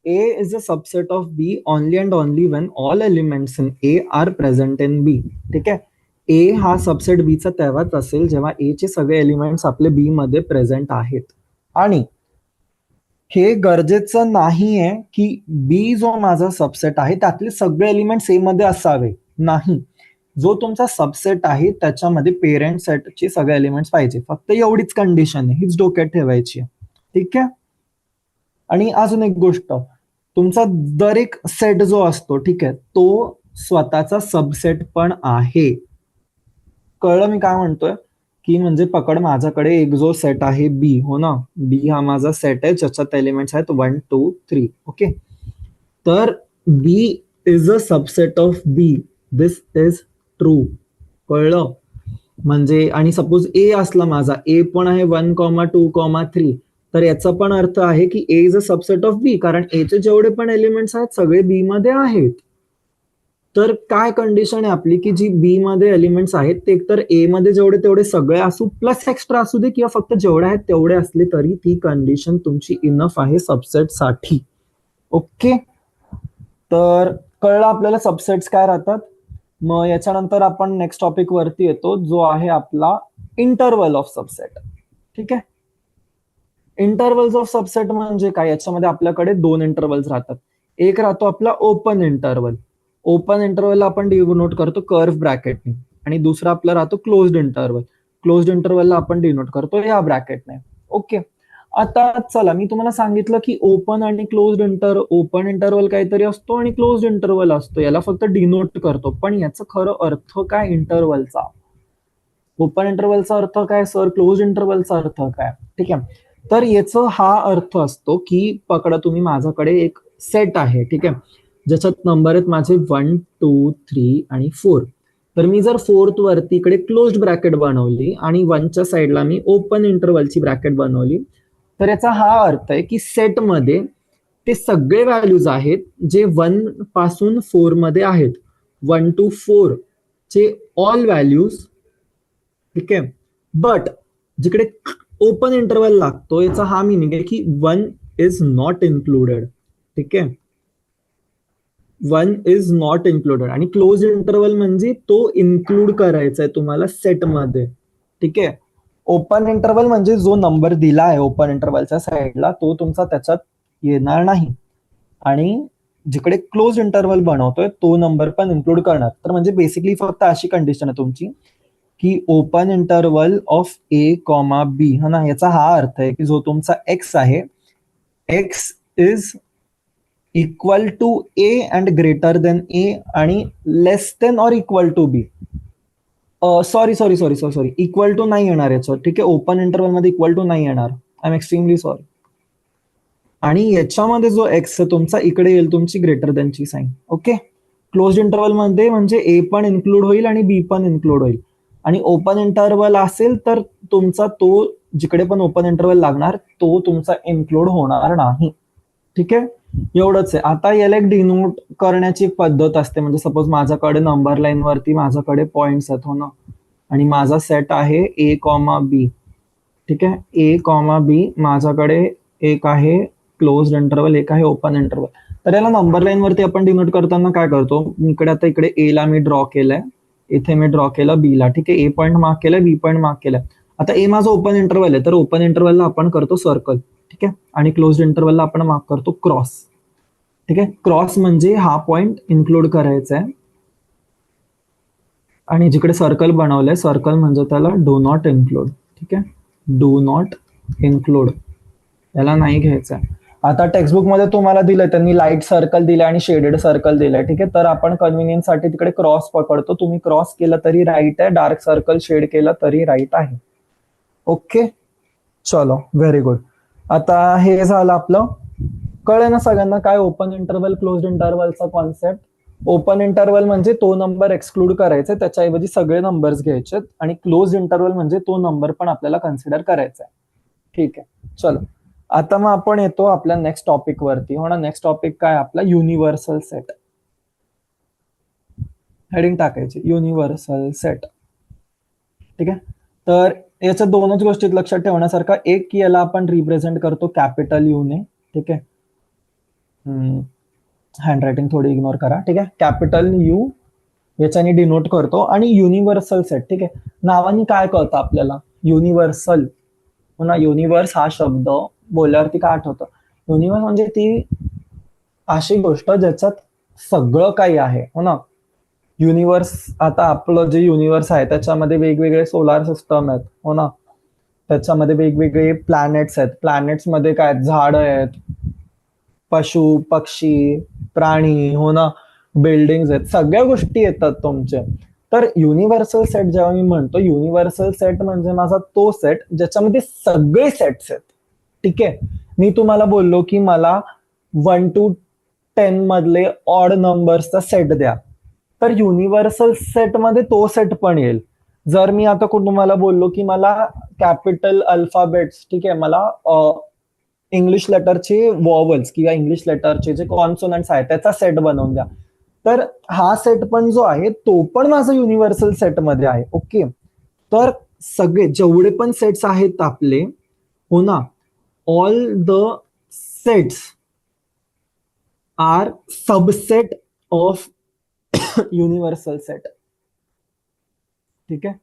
A is a subset of B only and only when all elements in A are present in B. ठीक आहे. A हा सबसेट B चा तेव्हाच असेल जेव्हा A चे सगळे एलिमेंट्स आपले B मध्ये प्रेझेंट आहेत. आणि हे गरजेचं नाहीये की B जो माझा सबसेट आहे त्यातले सगळे एलिमेंट्स A मध्ये असावे. नाही. जो तुमचा सबसेट आहे त्याच्यामध्ये पेरेंट सेटचे सगळे एलिमेंट्स पाहिजे. फक्त एवढीच कंडिशन आहे, हीच डोक्यात ठेवायची आहे. ठीक आहे. आणि अजून एक गोष्ट, तुमचा दर एक सेट जो असतो, ठीक आहे, तो स्वतःचा सबसेट पण आहे. कळलं मी काय म्हणतोय? की म्हणजे पकड, माझ्याकडे एक जो सेट आहे बी, हो ना, बी हा माझा सेट आहे ज्याच्यात एलिमेंट्स आहेत 1, 2, 3. ओके. तर B is a subset of B. This is true. कळलं? म्हणजे आणि सपोज ए असला माझा, ए पण आहे 1, 2, 3. तर याचा पण अर्थ आहे की ए इज अ सबसेट ऑफ बी, कारण ए चे जेवढे पण एलिमेंट्स आहेत सगळे बी मध्ये आहेत. तर काय कंडिशन आहे आपली की जी बी मध्ये एलिमेंट्स आहेत ते एकतर ए मध्ये जेवढे तेवढे सगळे असू प्लस एक्स्ट्रा असू दे, किंवा फक्त जेवढे आहेत तेवढे असले तरी ती कंडिशन तुमची इनफ आहे सबसेट साठी. ओके. तर कळलं आपल्याला सबसेट्स काय राहतात. मग याच्यानंतर आपण नेक्स्ट टॉपिक वरती येतो जो आहे आपला इंटरवल ऑफ सबसेट. ठीक आहे. इंटरवल्स ऑफ सबसेट म्हणजे काय? याच्यामध्ये आपल्याकडे 2 इंटरवल्स राहतात. एक राहतो आपला ओपन इंटरवल. ओपन इंटरवल आपण डिनोट करतो कर्व ब्रॅकेटने, आणि दुसरा आपला राहतो क्लोज्ड इंटरवल. क्लोज्ड इंटरवलला आपण डिनोट करतो या ब्रॅकेटने. ओके. आता चला, मी तुम्हाला सांगितलं की ओपन आणि ओपन इंटरवल काहीतरी असतो आणि क्लोज्ड इंटरवल असतो, याला फक्त डिनोट करतो. पण याचा खरं अर्थ काय इंटरवलचा? ओपन इंटरवलचा अर्थ काय सर? क्लोज इंटरवलचा अर्थ काय? ठीक आहे. तर याचा हा अर्थ असतो की पकडा तुम्ही, माझ्याकडे एक सेट आहे, ठीक आहे, ज्याच्यात नंबर आहेत माझे 1, 2, 3 आणि 4. तर मी जर 4th वरती इकडे क्लोज्ड ब्रॅकेट बनवली आणि 1च्या साईडला मी ओपन इंटरवलची ब्रॅकेट बनवली, तर याचा हा अर्थ आहे की सेटमध्ये ते सगळे व्हॅल्यूज आहेत जे 1 पासून 4 मध्ये आहेत. 1 to 4 चे ऑल व्हॅल्यूज. ठीक आहे. बट जिकडे ओपन इंटरवल लागतो याचा हा मिनिंग आहे की 1 इज नॉट इन्क्लुडेड. ठीक आहे. 1 इज नॉट इन्क्लुडेड. आणि क्लोज इंटरवल म्हणजे तो इन्क्लूड करायचा आहे तुम्हाला सेटमध्ये. ठीक आहे. ओपन इंटरवल म्हणजे जो नंबर दिला आहे ओपन इंटरवलच्या साईडला तो तुमचा त्याच्यात येणार नाही, आणि जिकडे क्लोज इंटरवल बनवतोय तो नंबर पण इन्क्लूड करणार. तर म्हणजे बेसिकली फक्त अशी कंडिशन आहे तुमची की open interval of A comma B, हा ना, याचा हा अर्थ आहे की जो तुमचा एक्स आहे, x is equal to A and greater than A आणि less than or equal to B. Sorry, equal to नाही येणार याच्यावर. ठीक आहे. ओपन इंटरवल मध्ये इक्वल टू नाही येणार. I am extremely sorry. आणि याच्यामध्ये जो एक्स तुमचा इकडे येईल तुमची ग्रेटर देनची साईन. ओके. क्लोज इंटरवल मध्ये म्हणजे ए पण इन्क्लूड होईल आणि बी पण इन्क्लूड होईल. आणि ओपन इंटरवल असेल तर तुमचा तो जिकडे पण ओपन इंटरवल लागणार तो तुमचा इन्क्लूड होणार नाही. ठीक आहे. एवढंच आहे. आता याला एक डिनोट करण्याची एक पद्धत असते. म्हणजे सपोज माझ्याकडे नंबर लाईन वरती माझ्याकडे पॉइंट्स आहेत, हो ना, आणि माझा सेट आहे ए कॉमा बी. ठीक आहे. ए कॉमा बी माझ्याकडे एक आहे क्लोज इंटरवल, एक आहे ओपन इंटरवल. तर याला नंबर लाईन वरती आपण डिनोट करताना काय करतो, इकडे ए ला मी ड्रॉ केलंय, इथे मी ड्रॉ केलं बी ला. ठीक आहे. ए पॉईंट मार्क केलाय, बी पॉईंट मार्क केलाय. आता ए माझा ओपन इंटरवल आहे तर ओपन इंटरवलला आपण करतो सर्कल. ठीक आहे. आणि क्लोज इंटरवलला आपण मार्क करतो क्रॉस. ठीक आहे. क्रॉस म्हणजे हा पॉइंट इन्क्लूड करायचा आहे. आणि जिकडे सर्कल बनवलंय, सर्कल म्हणजे त्याला डू नॉट इन्क्लूड. ठीक आहे, डू नॉट इन्क्लूड याला नाही घ्यायचं. आता टेक्स्टबुक मध्ये तुम्हाला दिलंय, त्यांनी लाईट सर्कल दिलंय आणि शेडेड सर्कल दिलंय. ठीक आहे, तर आपण कन्व्हिनियन्स साठी तिकडे क्रॉस पकडतो. तुम्ही क्रॉस केलं तरी राईट आहे, डार्क सर्कल शेड केलं तरी राईट आहे. ओके, चलो, व्हेरी गुड. आता हे झालं आपलं. कळलं ना सगळ्यांना काय ओपन इंटरवल क्लोज्ड इंटरवलचा कॉन्सेप्ट? ओपन इंटरवल म्हणजे तो नंबर एक्सक्लूड करायचा, त्याच्याऐवजी सगळे नंबर्स घ्यायचे. आणि क्लोज इंटरवल म्हणजे तो नंबर पण आपल्याला कन्सिडर करायचा आहे. ठीक आहे, चलो. आता मग आपण येतो आपल्या नेक्स्ट टॉपिक वरती. हो ना, नेक्स्ट टॉपिक काय आपला? Universal set. हेडिंग टाकायची युनिव्हर्सल सेट. ठीक आहे, तर याच्या दोनच गोष्टीत लक्षात ठेवण्यासारखा. एक की याला आपण रिप्रेझेंट करतो कॅपिटल यू ने. ठीक आहे, हँडरायटिंग थोडी इग्नोर करा. ठीक आहे, कॅपिटल यू याच्याने डिनोट करतो. आणि युनिव्हर्सल सेट, ठीक आहे, नावाने काय कळतं आपल्याला? युनिव्हर्सल. हो ना, युनिव्हर्स हा शब्द बोलल्यावरती काय आठवतं? युनिव्हर्स म्हणजे ती अशी गोष्ट ज्याच्यात सगळं काही आहे. हो ना, युनिव्हर्स, आता आपलं जे युनिव्हर्स आहे त्याच्यामध्ये वेगवेगळे सोलार सिस्टम आहेत. हो ना, त्याच्यामध्ये वेगवेगळे प्लॅनेट्स आहेत. प्लॅनेट्स मध्ये काय? झाड आहेत, पशु पक्षी, प्राणी. हो ना, बिल्डिंग आहेत, सगळ्या गोष्टी येतात तुमच्या. तर युनिव्हर्सल सेट जेव्हा मी म्हणतो, युनिव्हर्सल सेट म्हणजे माझा तो सेट ज्याच्यामध्ये सगळे सेट्स आहेत. ठीक आहे, मी तुम्हाला बोललो की मला 1 to 10 मधले ऑड नंबर्सचा सेट द्या, तर युनिव्हर्सल सेट मध्ये तो सेट पण येईल. जर मी आता तुम्हाला बोललो की मला कॅपिटल अल्फाबेट्स, ठीक आहे, मला इंग्लिश लेटरचे वॉवल्स किंवा इंग्लिश लेटरचे जे कॉन्सोनंट्स आहेत त्याचा सेट बनवून द्या, तर हा सेट पण जो आहे तो पण माझा युनिव्हर्सल सेट मध्ये आहे. ओके, तर सगळे जेवढे पण सेट्स आहेत आपले, हो ना, all the sets are subset of universal set. ठीक आहे,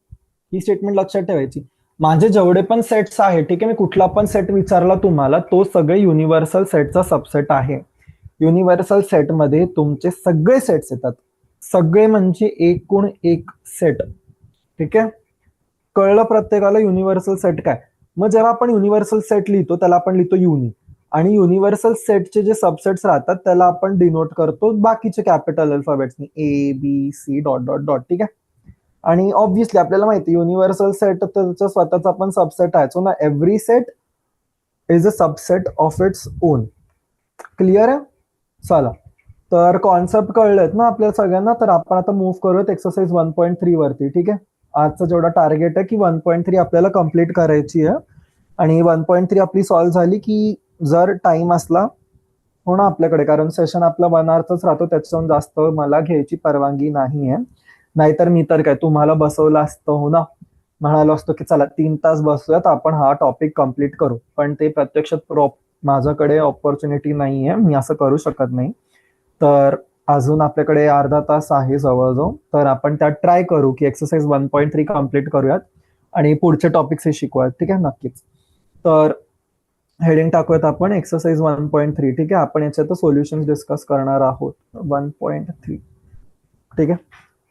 ही स्टेटमेंट लक्षात ठेवायची. माझे जेवढे पण सेट्स आहे, ठीक आहे, मी कुठला पण सेट विचारला तुम्हाला, तो सगळे युनिव्हर्सल सेटचा सबसेट आहे. युनिव्हर्सल सेट मध्ये तुमचे सगळे सेट्स येतात. सगळे म्हणजे एकूण एक सेट. ठीक आहे, कळलं प्रत्येकाला युनिव्हर्सल सेट काय? मग जेव्हा आपण युनिव्हर्सल सेट लिहितो त्याला आपण लिहितो युनी, आणि युनिव्हर्सल सेटचे जे सबसेट्स राहतात त्याला आपण डिनोट करतो बाकीचे कॅपिटल अल्फाबेट्सनी, A B C dot dot dot. ठीक आहे, आणि ऑब्व्हियसली आपल्याला माहिती युनिव्हर्सल सेट त्याचा स्वतःचा पण सबसेट आहे. सो ना, every set is a subset of its own. Clear आहे? चला, तर कॉन्सेप्ट कळलेत ना आपल्या सगळ्यांना. तर आपण आता मूव्ह करूयात एक्सरसाइज 1.3 वरती. ठीक आहे, आजचा जेवढा टार्गेट आहे की 1.3 आपल्याला कम्प्लीट करायची आहे. आणि 1.3 आपली सॉल्व्ह झाली की जर टाइम असला, हो ना, आपल्याकडे, कारण सेशन आपला 1 आवरच राहतो, त्याच्याहून जास्त मला घ्यायची परवानगी नाही आहे. नाहीतर मी तर काय तुम्हाला बसवलं असतं, हो ना, म्हणालो असतो की चला 3 तास बसूयात, आपण हा टॉपिक कम्प्लीट करू. पण ते प्रत्यक्षात माझ्याकडे ऑपॉर्च्युनिटी नाहीये, मी असं करू शकत नाही. तर अजून आपल्याकडे अर्धा तास आहे जवळजवळ, तर आपण त्यात ट्राय करू की एक्सरसाइज 1.3 कम्प्लीट करूयात आणि पुढचे टॉपिक्स हे शिकूयात. ठीक आहे, नक्कीच. तर हेडिंग टाकूयात आपण एक्सरसाइज 1.3. ठीक आहे, आपण याच्यात सोल्युशन डिस्कस करणार आहोत 1.3. ठीक आहे,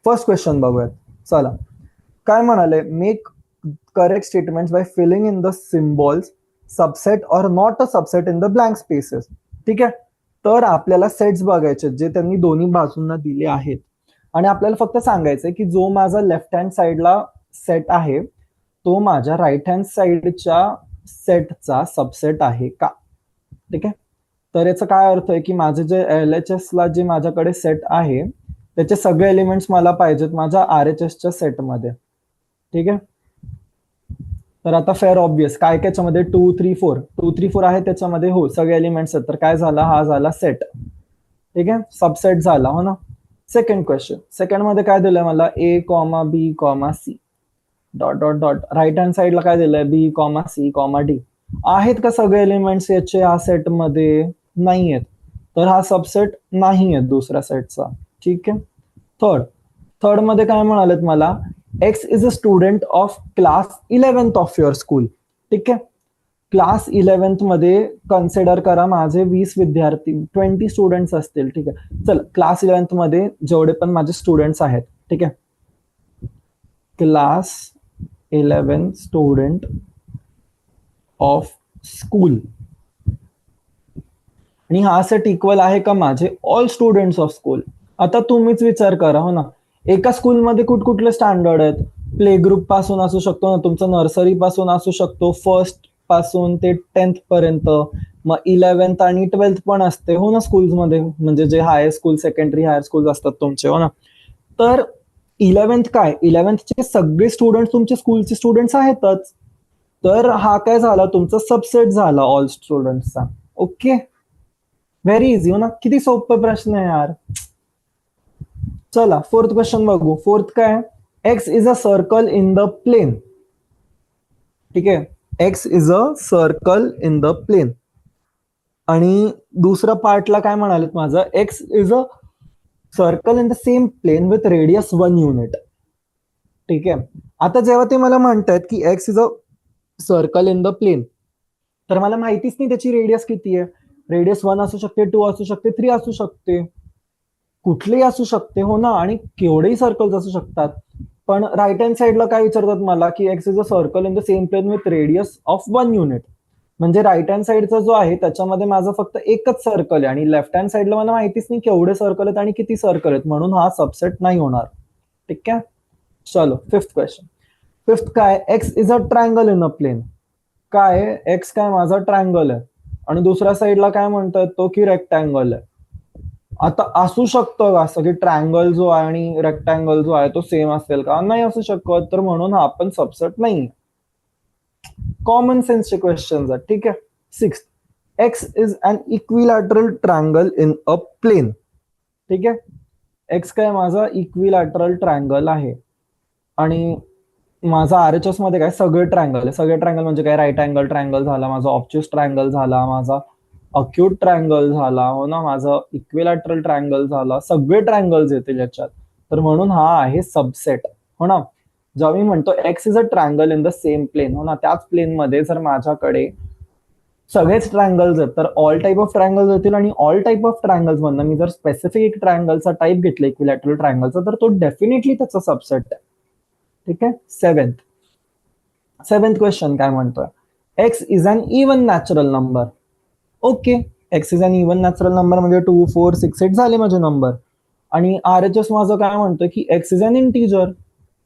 फर्स्ट क्वेश्चन बघूयात. चला, काय म्हणाले? Make correct statements by filling in the symbols subset or not a subset in the blank spaces. ठीक आहे, तर आपल्याला सेट्स बघायचे जे त्यांनी दोन्ही बाजूंना दिले आहेत, आणि आपल्याला फक्त सांगायचंय की जो माझा लेफ्ट हँड साइडला सेट आहे तो माझ्या राईट हँड साइडच्या सेटचा सबसेट आहे का. ठीक आहे, तर याचा काय अर्थ आहे की माझे जे LHS ला जे माझ्याकडे सेट आहे त्याचे सगळे एलिमेंट्स मला पाहिजेत माझ्या RHSच्या सेटमध्ये. ठीक आहे, तर आता फेअर ऑब्विस काय काय याच्यामध्ये 2 3 4 2 3 4 आहे त्याच्यामध्ये, हो, सगळे एलिमेंट्स आहेत, तर काय झाला? हा झाला सेट. ठीक आहे, सबसेट झाला, हो ना. सेकंड क्वेश्चन, सेकंड मध्ये काय दिलंय मला? A, B, C dot dot dot. Right hand साइडला काय दिलंय? B, C, D. आहेत का सगळे एलिमेंट्स याचे या सेट मध्ये? नाही आहेत, तर हा सबसेट नाही आहे दुसऱ्या सेटचा. ठीक आहे, थर्ड मध्ये काय म्हणालेत मला? X is a student of class 11th of your school. ठीक आहे, क्लास 11th मध्ये कन्सिडर करा माझे 20 विद्यार्थी, 20 स्टुडंट्स असतील. ठीक आहे, चल, क्लास 11th मध्ये जेवढे पण माझे स्टुडंट्स आहेत, ठीक आहे, क्लास 11 स्टुडंट ऑफ स्कूल, आणि हा सेट इक्वल आहे का माझे ऑल स्टुडंट्स ऑफ स्कूल. आता तुम्हीच विचार करा, हो ना, एका स्कूलमध्ये कुठकुठले स्टँडर्ड आहेत. प्ले ग्रुप पासून असू शकतो ना, तुमचं नर्सरी पासून असू शकतो, फर्स्ट पासून ते 10th पर्यंत, मग 11th आणि 12th पण असते, हो ना, स्कूल्समध्ये, म्हणजे जे higher school, secondary higher school असतात तुमचे, हो ना. तर 11th काय, 11th चे सगळे स्टुडंट तुमचे स्कूलचे स्टुडंट्स आहेतच. तर हा काय झाला, तुमचा सबसेट झाला ऑल स्टुडंट्सचा. ओके, व्हेरी इझी, हो ना, किती सोपं प्रश्न आहे यार. चला फोर्थ क्वेश्चन बघू. फोर्थ काय, X is a circle in the plane. ठीक आहे, x is a circle in the plane. आणि दुसऱ्या पार्टला काय म्हणालेत माझं, x is a circle in the same plane with radius 1 unit. ठीक आहे, आता जेव्हा ते मला म्हणतात की x is a circle in the plain, तर मला माहितीच नाही त्याची रेडियस किती आहे. रेडियस 1 असू शकते, 2 असू शकते, 3 असू शकते, कुठलेही असू शकते, हो ना, आणि केवढेही सर्कल्स असू शकतात. पण राईट हँड साइडला काय विचारतात मला, की x is a circle in the same plane with radius of 1 unit. म्हणजे राईट हँड साइडचा जो आहे त्याच्यामध्ये माझं फक्त एकच सर्कल आहे, आणि लेफ्ट हँड साइडला मला माहितीच नाही केवढे सर्कल आहेत आणि किती सर्कल आहेत, म्हणून हा सबसेट नाही होणार. ठीक आहे, चलो फिफ्थ क्वेश्चन. फिफ्थ काय, X is a triangle in a plane. काय, एक्स काय माझा ट्रायंगल आहे, आणि दुसऱ्या साईडला काय म्हणतात तो की रेक्टँगल आहे. आता असू शकतं का असं की ट्रायंगल जो आहे आणि रेक्टँगल जो आहे तो सेम असेल का, नाही असू शकत, तर म्हणून हा पण सबसेट नाही. कॉमन सेन्सचे क्वेश्चन आहेत. ठीक आहे, sixth, X is an equilateral triangle in a plane. ठीक आहे, एक्स काय माझा इक्विलॅटरल ट्रायंगल आहे, आणि माझा आरएचएस मध्ये काय सगळे ट्रायंगल आहे. सगळे ट्रायंगल म्हणजे काय, राईट अँगल ट्रायंगल झाला, माझा ऑब्च्युअस ट्रायंगल झाला, माझा अक्यूट ट्रायंगल झाला, हो ना, माझं इक्विलॅटरल ट्रायंगल झाला, सगळे ट्रायंगल्स येतील याच्यात, तर म्हणून हा आहे सबसेट, हो ना. जेव्हा मी म्हणतो X is a triangle in the same plane, हो ना, त्याच प्लेन मध्ये जर माझ्याकडे सगळेच ट्रायंगल्स आहेत, तर ऑल टाईप ऑफ ट्रायंगल्स येतील, आणि ऑल टाईप ऑफ ट्रायंगल्स मधनं मी जर स्पेसिफिक एक ट्रायंगलचा टाईप घेतला इक्विलॅटरल ट्रायंगलचा, तर तो डेफिनेटली त्याचा सबसेट आहे. ठीक आहे, सेव्हन्थ क्वेश्चन काय म्हणतोय, x is an even natural number. Okay, x is an even natural number म्हणजे 2, 4, 6, 8 झाले माझे नंबर. आणि आरएचएस माझं काय म्हणतोय की x is an integer.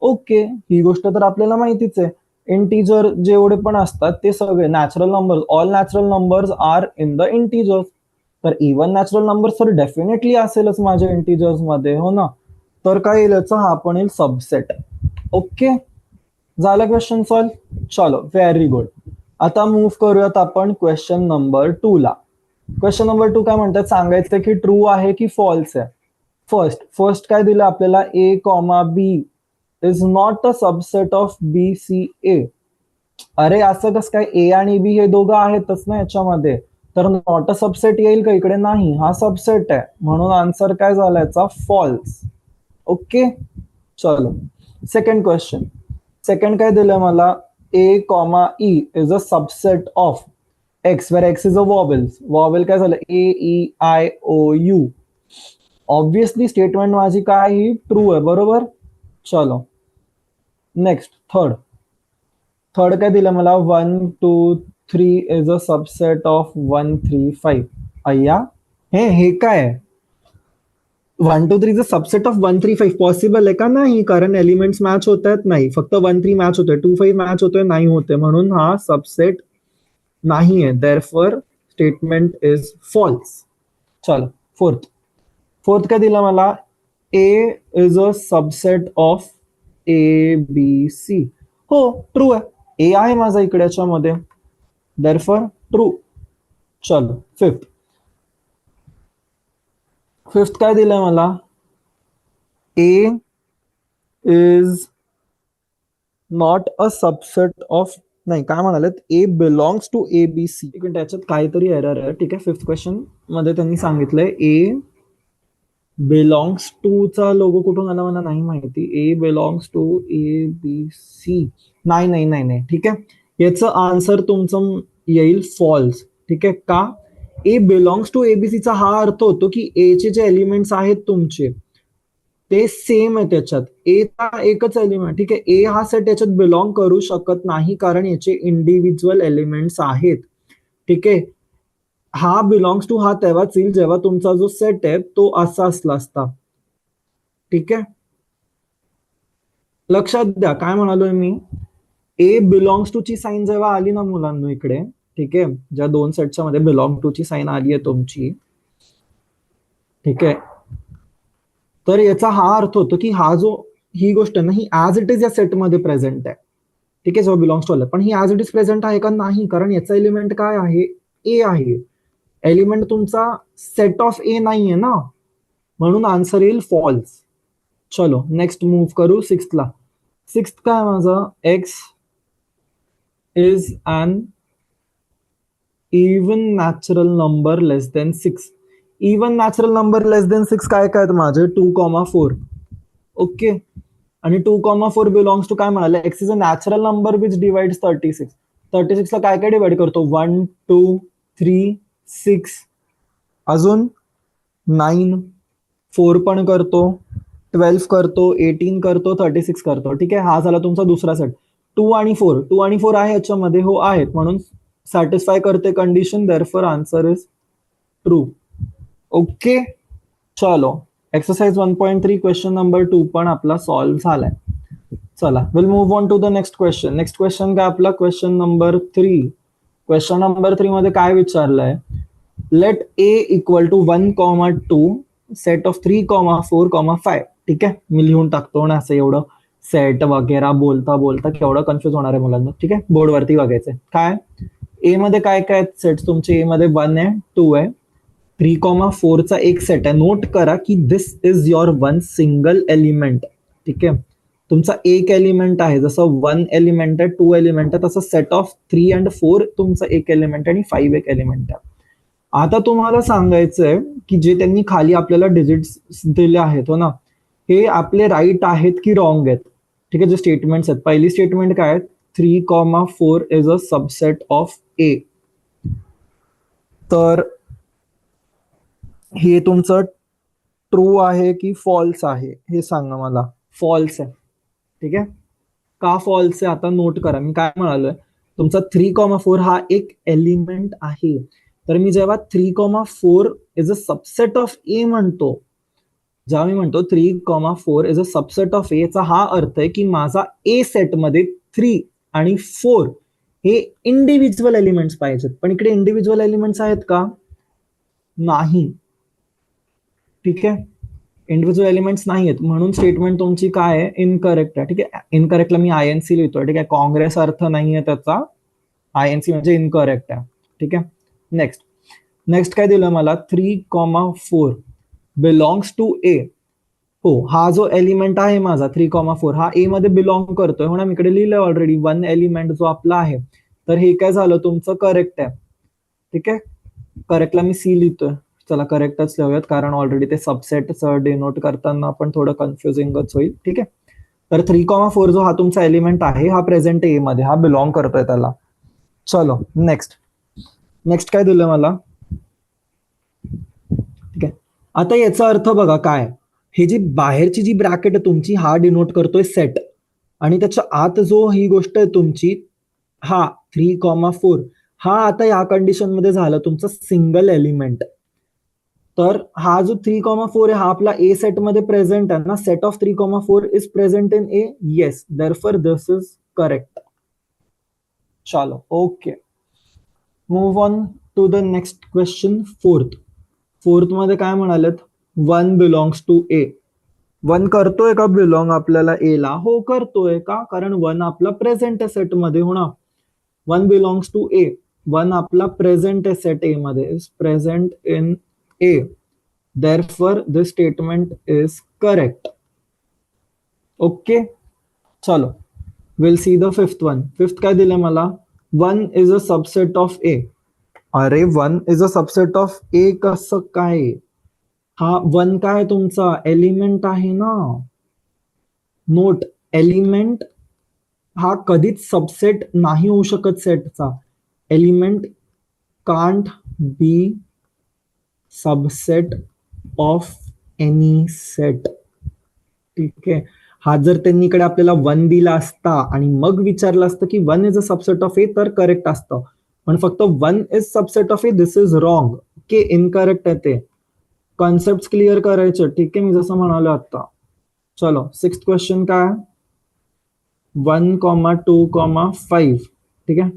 Okay, ही गोष्ट तर आपल्याला माहितीच आहे. इंटीजर जेवढे पण असतात ते सगळे natural numbers, all natural numbers are in the integers. तर इवन नॅचरल नंबर्स तर डेफिनेटली असेलच माझ्या इंटीजर्स मध्ये, हो ना. तर काय येईल याचा, हा पण येईल सबसेट. ओके, झालं क्वेश्चन सॉल्व. चलो व्हेरी गुड. आता मूव्ह करूयात आपण क्वेश्चन नंबर 2 ला. क्वेश्चन नंबर 2 काय म्हणतात, सांगायचं की ट्रू आहे की फॉल्स आहे. फर्स्ट काय दिलं आपल्याला, A comma B is not a subset of B C A. अरे असं कसं काय, ए आणि बी हे दोघं आहेतच ना याच्यामध्ये, तर नॉट अ सबसेट येईल का इकडे, नाही, हा सबसेट आहे, म्हणून आन्सर काय झाला याचा, फॉल्स. ओके, चलो सेकंड क्वेश्चन. सेकंड काय दिलं मला, A comma E is a subset of x, where x is a vowels. Vowel काय झालं, A E I O U. Obviously statement माझी काय, ही ट्रू आहे, बरोबर. चलो नेक्स्ट, थर्ड काय दिलं मला, 1, 2, 3 इज अ सबसेट ऑफ 1, 3, 5. अय्या, हे काय आहे, 1, 2, 3 सबसेट ऑफ 1, 3, 5 पॉसिबल आहे का, नाही, कारण एलिमेंट्स मॅच होत आहेत, नाही, फक्त 1, 3 मॅच होतोय, 2, 5 मॅच होतोय, नाही होते, म्हणून हा सबसेट नाही आहे. Therefore statement is false. चलो फोर्थ काय दिला मला, A is a subset of A B C. हो, ट्रू आहे, ए आहे माझा इकडे याच्यामध्ये, देअरफॉर ट्रू. चलो फिफ्थ काय दिलंय मला, A is not a subset of, नाही काय म्हणालेत, A belongs to A B C. त्याच्यात काहीतरी एरर आहे. ठीक आहे, फिफ्थ क्वेश्चन मध्ये त्यांनी सांगितलंय ए बिलॉंग्स टू चा लोगो कुठून आला मला नाही माहिती. A belongs to A B C, नाही नाही नाही नाही. ठीक आहे, याचं आन्सर तुमचं येईल फॉल्स. ठीक आहे, का, ए बिलॉंग्स टू एबीसीचा हा अर्थ होतो की ए चे जे एलिमेंट्स आहेत तुमचे ते सेम आहे त्याच्यात. ए चा एकच एलिमेंट, ठीक आहे. ए हा सेट याच्यात बिलॉंग करू शकत नाही कारण याचे इंडिव्हिज्युअल एलिमेंट्स आहेत, ठीक आहे. हा बिलॉंग्स टू हा तेव्हाच येईल जेव्हा तुमचा जो सेट आहे तो असा असला असता, ठीक आहे. लक्षात द्या काय म्हणालोय मी. ए बिलॉंग्स टू ची साईन जेव्हा आली ना मुलांना इकडे, ठीक आहे, ज्या दोन सेटच्या मध्ये बिलॉंग टू ची साईन आली आहे तुमची, ठीक आहे, तर याचा हा अर्थ होतो की हा जो ही गोष्ट आहे ना ही ऍज इट इज या सेटमध्ये प्रेझेंट आहे, ठीक आहे, जेव्हा बिलॉंग्स टू आलं. पण ही ऍज इट इज प्रेझेंट आहे का? नाही, कारण याचा एलिमेंट काय आहे? ए आहे. एलिमेंट तुमचा सेट ऑफ ए नाहीये ना, म्हणून आन्सर येईल फॉल्स. चलो नेक्स्ट मूव्ह करू सिक्स्थला. सिक्स्थ काय माझं? X is an even natural number less than 6. Even natural number less than 6 काय काय माझे? 2,4. ओके. आणि 2,4 बिलॉंग्स टू काय म्हणाले? X is a natural number which divides 36. 36 ला काय काय डिवाइड करतो? 1 2 3 6, अजून 9, 4 पण करतो, 12 करतो, 18 करतो, 36 करतो, ठीक आहे. हा झाला तुमचा दुसरा सेट. 2 आणि 4 आहे याच्यामध्ये, हो आहेत, म्हणून सॅटिस्फाय करते condition, therefore answer is true. Okay. चलो एक्सरसाइज 1.3 क्वेश्चन नंबर 2 पण आपला सॉल्व्ह झालाय. चला will move on to the next question. Next question काय आपला? Question number 3. क्वेश्चन नंबर 3 मध्ये काय विचारलंय? Let A equal to 1,2 set of 3,4,5. ठीक आहे, मी लिहून टाकतो ना असं, एवढं सेट वगैरे बोलता बोलता केवढं कन्फ्युज होणार आहे मुलांना, ठीक आहे. बोर्डवरती बघायचंय काय ए मध्ये काय काय सेट तुमचे. ए मध्ये 1 आहे, 2 आहे, 3,4 चा एक सेट आहे. नोट करा की this is your one single element, ठीक आहे. तुमचा एक एलिमेंट आहे, जसं 1 एलिमेंट आहे, 2 एलिमेंट आहे, तसं सेट ऑफ 3 and 4 तुमचा एक एलिमेंट आणि 5 एक एलिमेंट आहे. आता तुम्हाला सांगायचंय की जे त्यांनी खाली आपल्याला डिजिट्स दिले आहेत हो ना, हे आपले राईट आहेत की रॉंग आहेत, ठीक आहे. जे स्टेटमेंट्स आहेत, पहिली स्टेटमेंट काय आहे? 3,4 इज अ सबसेट ऑफ ए. तर हे तुमचं ट्रू आहे की फॉल्स आहे हे सांगा मला. फॉल्स आहे, ठीक आहे. का फॉल्स आहे आता नोट करा. मी काय म्हणालोय, तुमचा 3,4 हा एक एलिमेंट आहे. तर मी जेव्हा 3,4 इज अ सबसेट ऑफ ए म्हणतो, जेव्हा मी म्हणतो 3,4 इज अ सबसेट ऑफ ए, चा हा अर्थ आहे की माझा ए सेट मध्ये 3 आणि 4 हे इंडिव्हिज्युअल एलिमेंट्स पाहिजेत. पण इकडे इंडिव्हिज्युअल एलिमेंट्स आहेत का? नाही, ठीक आहे. इंडिव्हिज्युअल एलिमेंट्स नाही आहेत, म्हणून स्टेटमेंट तुमची काय आहे? इनकरेक्ट आहे, ठीक आहे. इनकरेक्टला मी आयएनसी लिहितोय, ठीक आहे. काँग्रेस अर्थ नाहीये त्याचा, आयएनसी म्हणजे इनकरेक्ट आहे, ठीक आहे. नेक्स्ट नेक्स्ट काय दिलं मला? 3,4 बिलॉंग्स टू ए. हो, हा जो एलिमेंट आहे माझा 3,4 हा ए मध्ये बिलॉंग करतोय हो ना. मी इकडे लिहिलंय ऑलरेडी 1 एलिमेंट जो आपला आहे. तर हे काय झालं तुमचं? करेक्ट आहे, ठीक आहे. करेक्टला मी सी लिहितोय. चला करेक्टच लिहूयात, कारण ऑलरेडी ते सबसेटचं डिनोट करताना पण थोडं कन्फ्युजिंगच होईल, ठीक आहे. तर 3,4 जो हा तुमचा एलिमेंट आहे हा प्रेझेंट ए मध्ये, हा बिलॉंग करतोय त्याला. चलो नेक्स्ट नेक्स्ट काय दिलं मला, ठीक आहे. आता याचा अर्थ बघा काय, ही जी बाहेरची जी ब्रॅकेट आहे तुमची, हा डिनोट करतोय सेट, आणि त्याच्या आत जो ही गोष्ट आहे तुमची, हा 3,4 हा आता या कंडिशन मध्ये झाला तुमचा सिंगल एलिमेंट. तर हा जो 3,4 आहे हा आपला ए सेट मध्ये प्रेझेंट आहे ना. Set of 3,4 is present in A. Yes, therefore this is correct. चलो okay, move on to the next question. Fourth मध्ये काय म्हणालेत? 1 बिलॉंग्स टू ए. 1 करतोय का बिलॉंग आपल्याला ए ला? हो करतोय. का? कारण 1 आपला प्रेझेंट आहे सेट मध्ये हो ना. 1 बिलॉंग्स टू ए. 1 आपला प्रेझेंट आहे सेट ए मध्ये, is present in A. Therefore, this statement is correct. Okay. चलो we'll see the fifth one. Fifth काय दिलं मला? 1 is a subset of A. अरे 1 is a subset of A कसं काय? हा 1 काय तुमचा एलिमेंट आहे ना. नोट, एलिमेंट हा कधीच सबसेट नाही होऊ शकत सेटचा. Element can't be subset of any set. ठीक आहे. हा जर त्यांनीकडे आपल्याला 1 दिला असता आणि मग विचारलं असतं की 1 इज अ सबसेट ऑफ ए, तर करेक्ट असतं. पण फक्त 1 is subset of A, this is wrong. Okay, incorrect आहे ते. कॉन्सेप्ट क्लिअर करायचे, ठीक आहे, मी जसं म्हणालो आता. चलो, 6th क्वेश्चन काय? 1,2,5. ठीक आहे.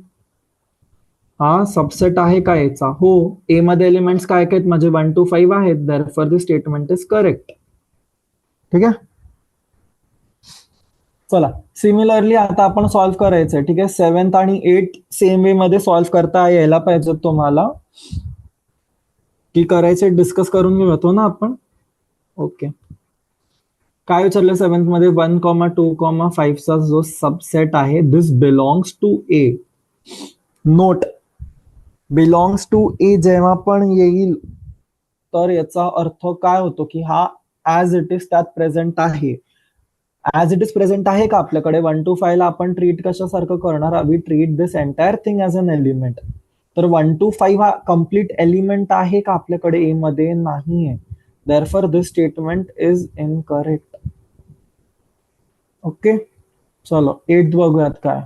हा सबसेट आहे का याचा? हो. ए मध्ये एलिमेंट्स काय काय आहेत माझे? 1 to 5 आहेत. Therefore the statement is correct. ठीक आहे. चला, सिमिलरली आता आपण सॉल्व्ह करायचंय. ठीक आहे. 7th आणि 8th सेम वे मध्ये सॉल्व्ह करता यायला पाहिजे तुम्हाला. की करायचे डिस्कस करून घेतो ना आपण. ओके. काय विचारलं 7th मध्ये? 1,2,5 चा जो सबसेट आहे, this belongs to A. Not, belongs to A जेव्हा पण येईल तर याचा अर्थ काय होतो की हा ऍज इट इज त्यात प्रेझेंट आहे. ऍज इट इज प्रेझेंट आहे का आपल्याकडे? 1 to 5 ला आपण ट्रीट कशासारखं करणार? We treat this entire thing as an element. तर 1 to 5 हा कम्प्लीट एलिमेंट आहे का आपल्याकडे ए मध्ये? नाहीये. Therefore this statement is incorrect. Okay. चलो, 8th बघूयात काय.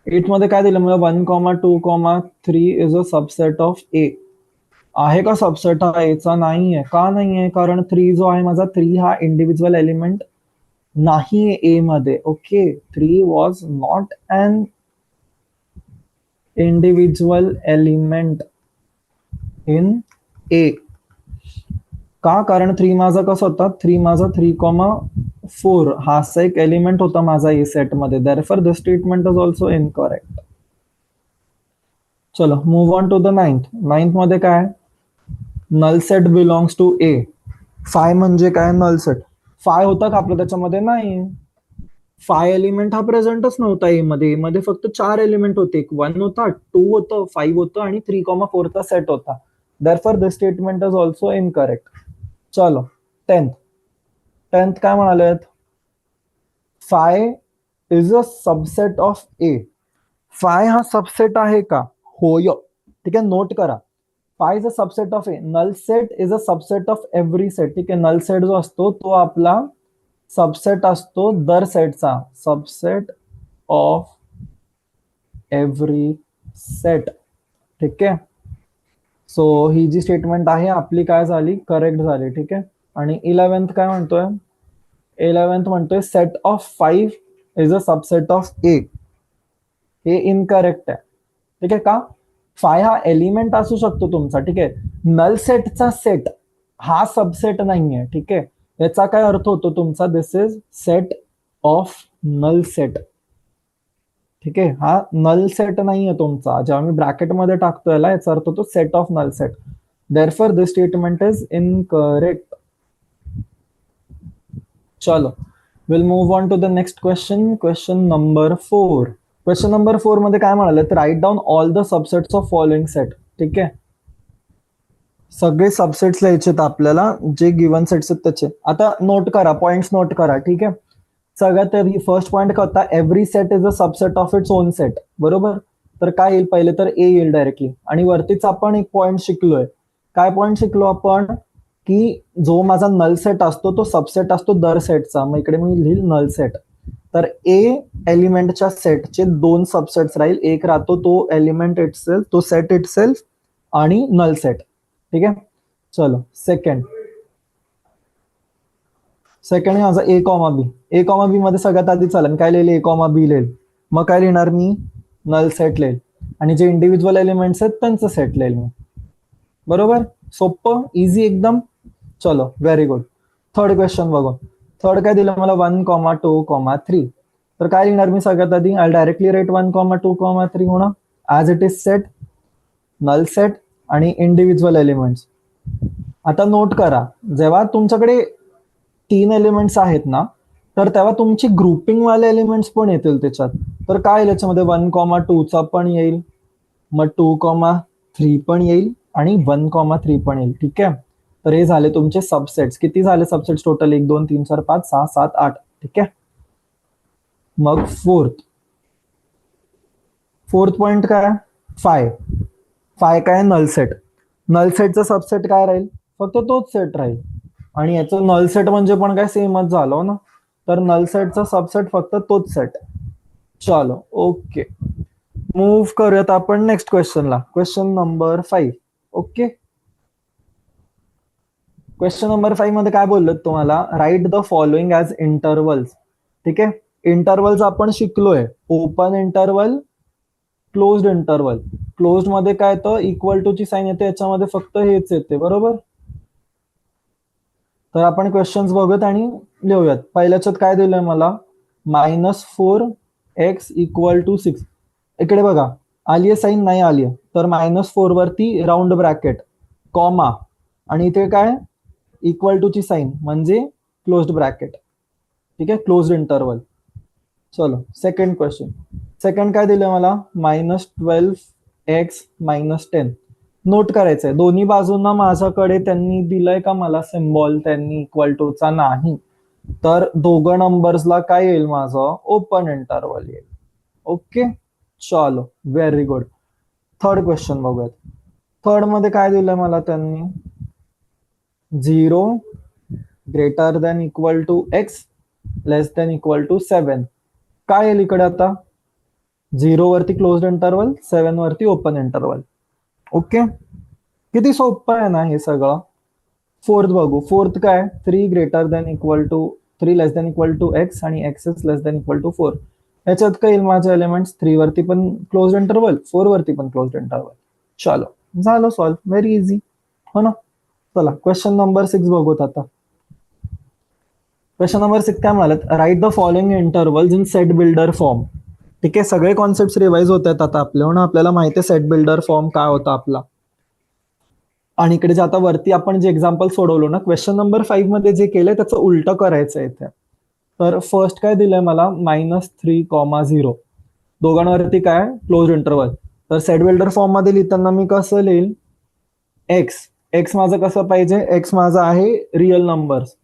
8th मध्ये काय दिलं मला? 1,2,3 इज अ सबसेट ऑफ ए. आहे का सबसेट हा एचा? नाहीये. का नाहीये? कारण 3 जो आहे माझा, 3 हा इंडिव्हिज्युअल एलिमेंट नाही ए मध्ये. Okay, 3 was not an individual element in A. का? कारण 3 माझा कसं होता? 3 माझा 3,4 हा असा एक एलिमेंट होता माझा ए सेट मध्ये. Therefore this statement is also incorrect. चलो, move on to the 9th. 9th मध्ये काय? Null set belongs to A. 5 म्हणजे काय? Null set. 5 होता का आपलं त्याच्यामध्ये? नाही. 5 एलिमेंट हा प्रेझेंटच नव्हता ए मध्ये. ए मध्ये फक्त 4 एलिमेंट होते. 1 होता, 2 होतं, 5 होतं आणि 3,4 चा सेट होता. Therefore this statement is also incorrect. चलो, 10th काय म्हणालेत? 5 इज अ सबसेट ऑफ ए. 5 हा सबसेट आहे का? होय. ठीक आहे, नोट करा. 5 is a subset of A. Null set is a subset of every set. ठीक आहे, नल सेट जो असतो तो आपला सबसेट असतो दर सेटचा. Subset of every set. ठीक आहे. सो ही जी स्टेटमेंट आहे आपली काय झाली? करेक्ट झाली. ठीक आहे. आणि 11th काय म्हणतोय? 11th म्हणतोय set of 5 is a subset of A. हे इनकरेक्ट आहे. ठीक आहे. का? 5 हा एलिमेंट असू शकतो तुमचा. ठीक आहे. नल सेटचा सेट हा सबसेट नाहीये. ठीक आहे. याचा काय अर्थ होतो तुमचा? This is set of null set. ठीक आहे. हा नल सेट नाहीये तुमचा. जेव्हा मी ब्रॅकेटमध्ये टाकतो याला, याचा अर्थ होतो set of null set. Therefore this statement is incorrect. चलो, will move on to the next question. Question number 4. Question number 4 मध्ये काय म्हणाले? तर write down all the subsets of following set. ठीक आहे. सगळे सबसेट्स लिहायचे आपल्याला जे गिवन सेट्स आहेत त्याचे. आता नोट करा, पॉइंट्स नोट करा. ठीक आहे. सगळ्यात तरी फर्स्ट पॉइंट काय होता? Every set is a subset of its own set. बरोबर. तर काय येईल? पहिले तर ए येईल डायरेक्टली. आणि वरतीच आपण एक पॉइंट शिकलोय. काय पॉइंट शिकलो आपण? की जो माझा नल सेट असतो तो सबसेट असतो दर सेटचा. मग इकडे मी लिहिल नल सेट. तर ए एलिमेंटच्या सेटचे 2 सबसेट्स राहील. एक राहतो तो एलिमेंट इटसेल्फ, तो सेट इटसेल्फ आणि नल सेट. ठीक आहे. चलो, सेकंड आहे माझा ए कॉमा बी. ए कॉमा बी मध्ये सगळ्यात आधी चालेल काय लिहिल? ए कॉमा बी लिहिल. मग काय लिहिणार मी? नल सेट लिहिल. आणि जे इंडिव्हिज्युअल एलिमेंट्स आहेत त्यांचं सेट लिहिल मी. बरोबर. सोपं, इझी एकदम. चलो, व्हेरी गुड. थर्ड क्वेश्चन बघू. थर्ड काय दिलं मला? 1,2,3. तर काय लिहिणार मी सगळ्यात आधी? आय डायरेक्टली राईट 1,2,3 होणार as it is set, null set आणि इंडिव्हिज्युअल एलिमेंट्स. आता नोट करा, जेव्हा तुमच्याकडे 3 एलिमेंट्स आहेत ना, तर तेव्हा तुमची ग्रुपिंग वाले एलिमेंट्स पण येतील त्याच्यात. तर काय येईल याच्यामध्ये? 1,2 चा पण येईल, मग 2,3 पण येईल आणि 1,3 पण येईल. ठीक आहे. तर हे झाले तुमचे सबसेट्स. किती झाले सबसेट्स टोटल? 1 2 3 4 5 6 7 8. ठीक आहे. मग फोर्थ पॉइंट काय? 5 काय? Null set. नल सेटचा सबसेट काय राहील? फक्त तोच सेट राहील. आणि याचं नल सेट म्हणजे पण काय सेमच झालं ना. तर नल सेटचा सबसेट फक्त तोच सेट. चलो ओके, मूव्ह करूयात आपण नेक्स्ट क्वेश्चनला. Question number 5. Okay, question number 5 मध्ये काय बोललो तुम्हाला, write the following as intervals. ठीक आहे, इंटरवल्स आपण शिकलोय, open interval, closed interval. Closed मध्ये काय तर इक्वल टू ची साईन येते, याच्यामध्ये फक्त हेच येते, बरोबर. तर आपण क्वेश्चन्स बघूयात आणि लिहूयात. पहिल्याच्यात काय दिलंय मला, -4x इक्वल टू 6. इकडे बघा, आलीये साईन, नाही आलीये, तर -4 वरती राऊंड ब्रॅकेट, कॉमा, आणि इथे काय इक्वल टू ची साईन म्हणजे क्लोज्ड ब्रॅकेट. ठीक आहे, क्लोज्ड इंटरवल. चलो सेकंड क्वेश्चन. सेकंड काय दिलं मला, -12x - 10. नोट करायचंय, दोन्ही बाजूंना माझ्याकडे त्यांनी दिलंय का मला सिम्बॉल, त्यांनी इक्वल टू चा नाही, तर दोघं नंबर्सला काय येईल माझं, ओपन इंटरवल येईल. ओके, चलो व्हेरी गुड. थर्ड क्वेश्चन बघूयात. थर्ड मध्ये काय दिलंय मला त्यांनी, 0 greater than equal to x less than equal to 7. काय येईल इकडे आता, 0 वरती क्लोज्ड इंटरवल, 7 वरती ओपन इंटरवल. ओके, किती सोपं आहे ना हे सगळं. फोर्थ बघू. फोर्थ काय, 3 greater than equal to 3 less than equal to x आणि x is less than equal to 4. याच्यात काय येईल माझे एलिमेंट्स, 3 वरती पण क्लोज्ड इंटरवल, 4 वरती पण क्लोज्ड इंटरवल. चलो झालं सॉल्व, व्हेरी इझी, हो ना. चला क्वेश्चन नंबर 6 बघूत आता. क्वेश्चन नंबर 6 काय म्हणाल, right the following intervals in set builder form. ठीक आहे, सगळे कॉन्सेप्ट रिवाइज होत आहेत आता आपल्या, ना आपल्याला माहिती आहे सेट बिल्डर फॉर्म काय होता आपला. आणि इकडे जे आता वरती आपण जे एक्झाम्पल सोडवलो ना, क्वेश्चन नंबर 5 मध्ये जे केलंय त्याचं उलटं करायचं इथे. तर फर्स्ट काय दिलंय मला, -3, 0. दोघांवरती काय क्लोज इंटरवल. तर सेट बिल्डर फॉर्म मध्ये लिहिताना मी कसं लिहिल, एक्स माझं कसं पाहिजे, एक्स माझं आहे रिअल नंबर्स,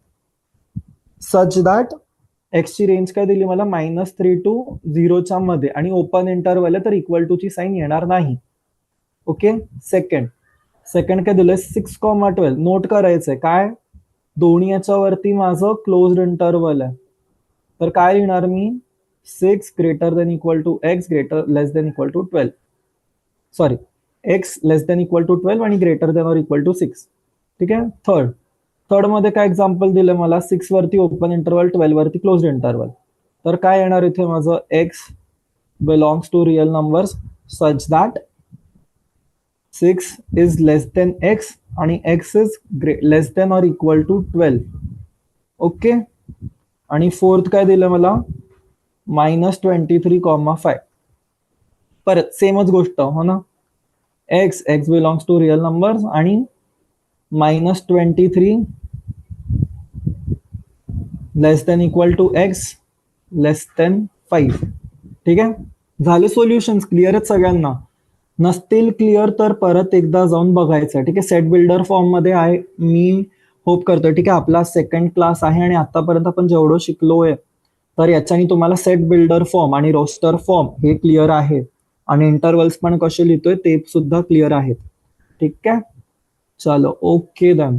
सच दॅट एक्सची रेंज काय दिली मला, -3 to 0च्या मध्ये, आणि ओपन इंटरवल आहे तर इक्वल टू ची साईन येणार नाही. ओके, सेकंड काय दिलंय, 6, 12. नोट करायचंय काय, दोन्ही याच्यावरती माझं क्लोज्ड इंटरवल आहे, तर काय लिहिणार मी, 6 greater than equal to x greater less than equal to 12. Sorry, x less than equal to 12 आणि greater than or equal to 6. ठीक आहे. थर्ड मध्ये काय एक्झाम्पल दिलं मला, 6 वरती ओपन इंटरवल, 12 वरती क्लोज्ड इंटरवल. तर काय येणार इथे माझं, x belongs to real numbers such that 6 is less than x आणि x is less than or equal to 12. Okay, आणि फोर्थ काय दिलं मला, -23, 5. परत सेमच गोष्ट, हो ना, x belongs to real numbers आणि -23 less than equal to x less than 5. ठीक आहे, झाले सोल्युशन्स. क्लिअर आहेत सगळ्यांना, नसतील क्लिअर तर परत एकदा जाऊन बघायचं. ठीक आहे, सेट बिल्डर फॉर्म मध्ये आहे, मी होप करतोय. ठीक आहे, आपला सेकंड क्लास आहे आणि आतापर्यंत आपण जेवढं शिकलोय तर याच्याने तुम्हाला सेट बिल्डर फॉर्म आणि रोस्टर फॉर्म हे क्लिअर आहे, आणि इंटरवल्स पण कसे लिहितोय ते सुद्धा क्लिअर आहेत. ठीक आहे, चलो ओके देन.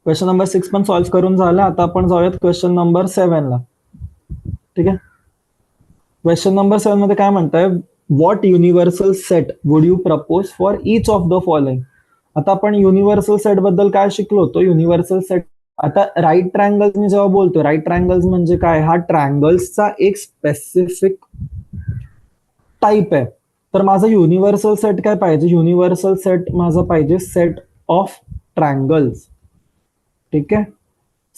क्वेश्चन नंबर 6 पण सॉल्व्ह करून झालं. आता आपण जाऊयात क्वेश्चन नंबर 7 ला. ठीक आहे, क्वेश्चन नंबर 7 मध्ये काय म्हणताय, what universal set would you propose for each of the following. आता आपण युनिव्हर्सल सेट बद्दल काय शिकलो होतो, युनिव्हर्सल सेट. आता राईट ट्रायंगल्स मी जेव्हा बोलतो, राईट ट्रायंगल्स म्हणजे काय, हा ट्रायंगल्सचा एक स्पेसिफिक टाईप आहे. तर माझं युनिव्हर्सल सेट काय पाहिजे, युनिव्हर्सल सेट माझं पाहिजे सेट ऑफ ट्रायंगल्स. ठीक आहे,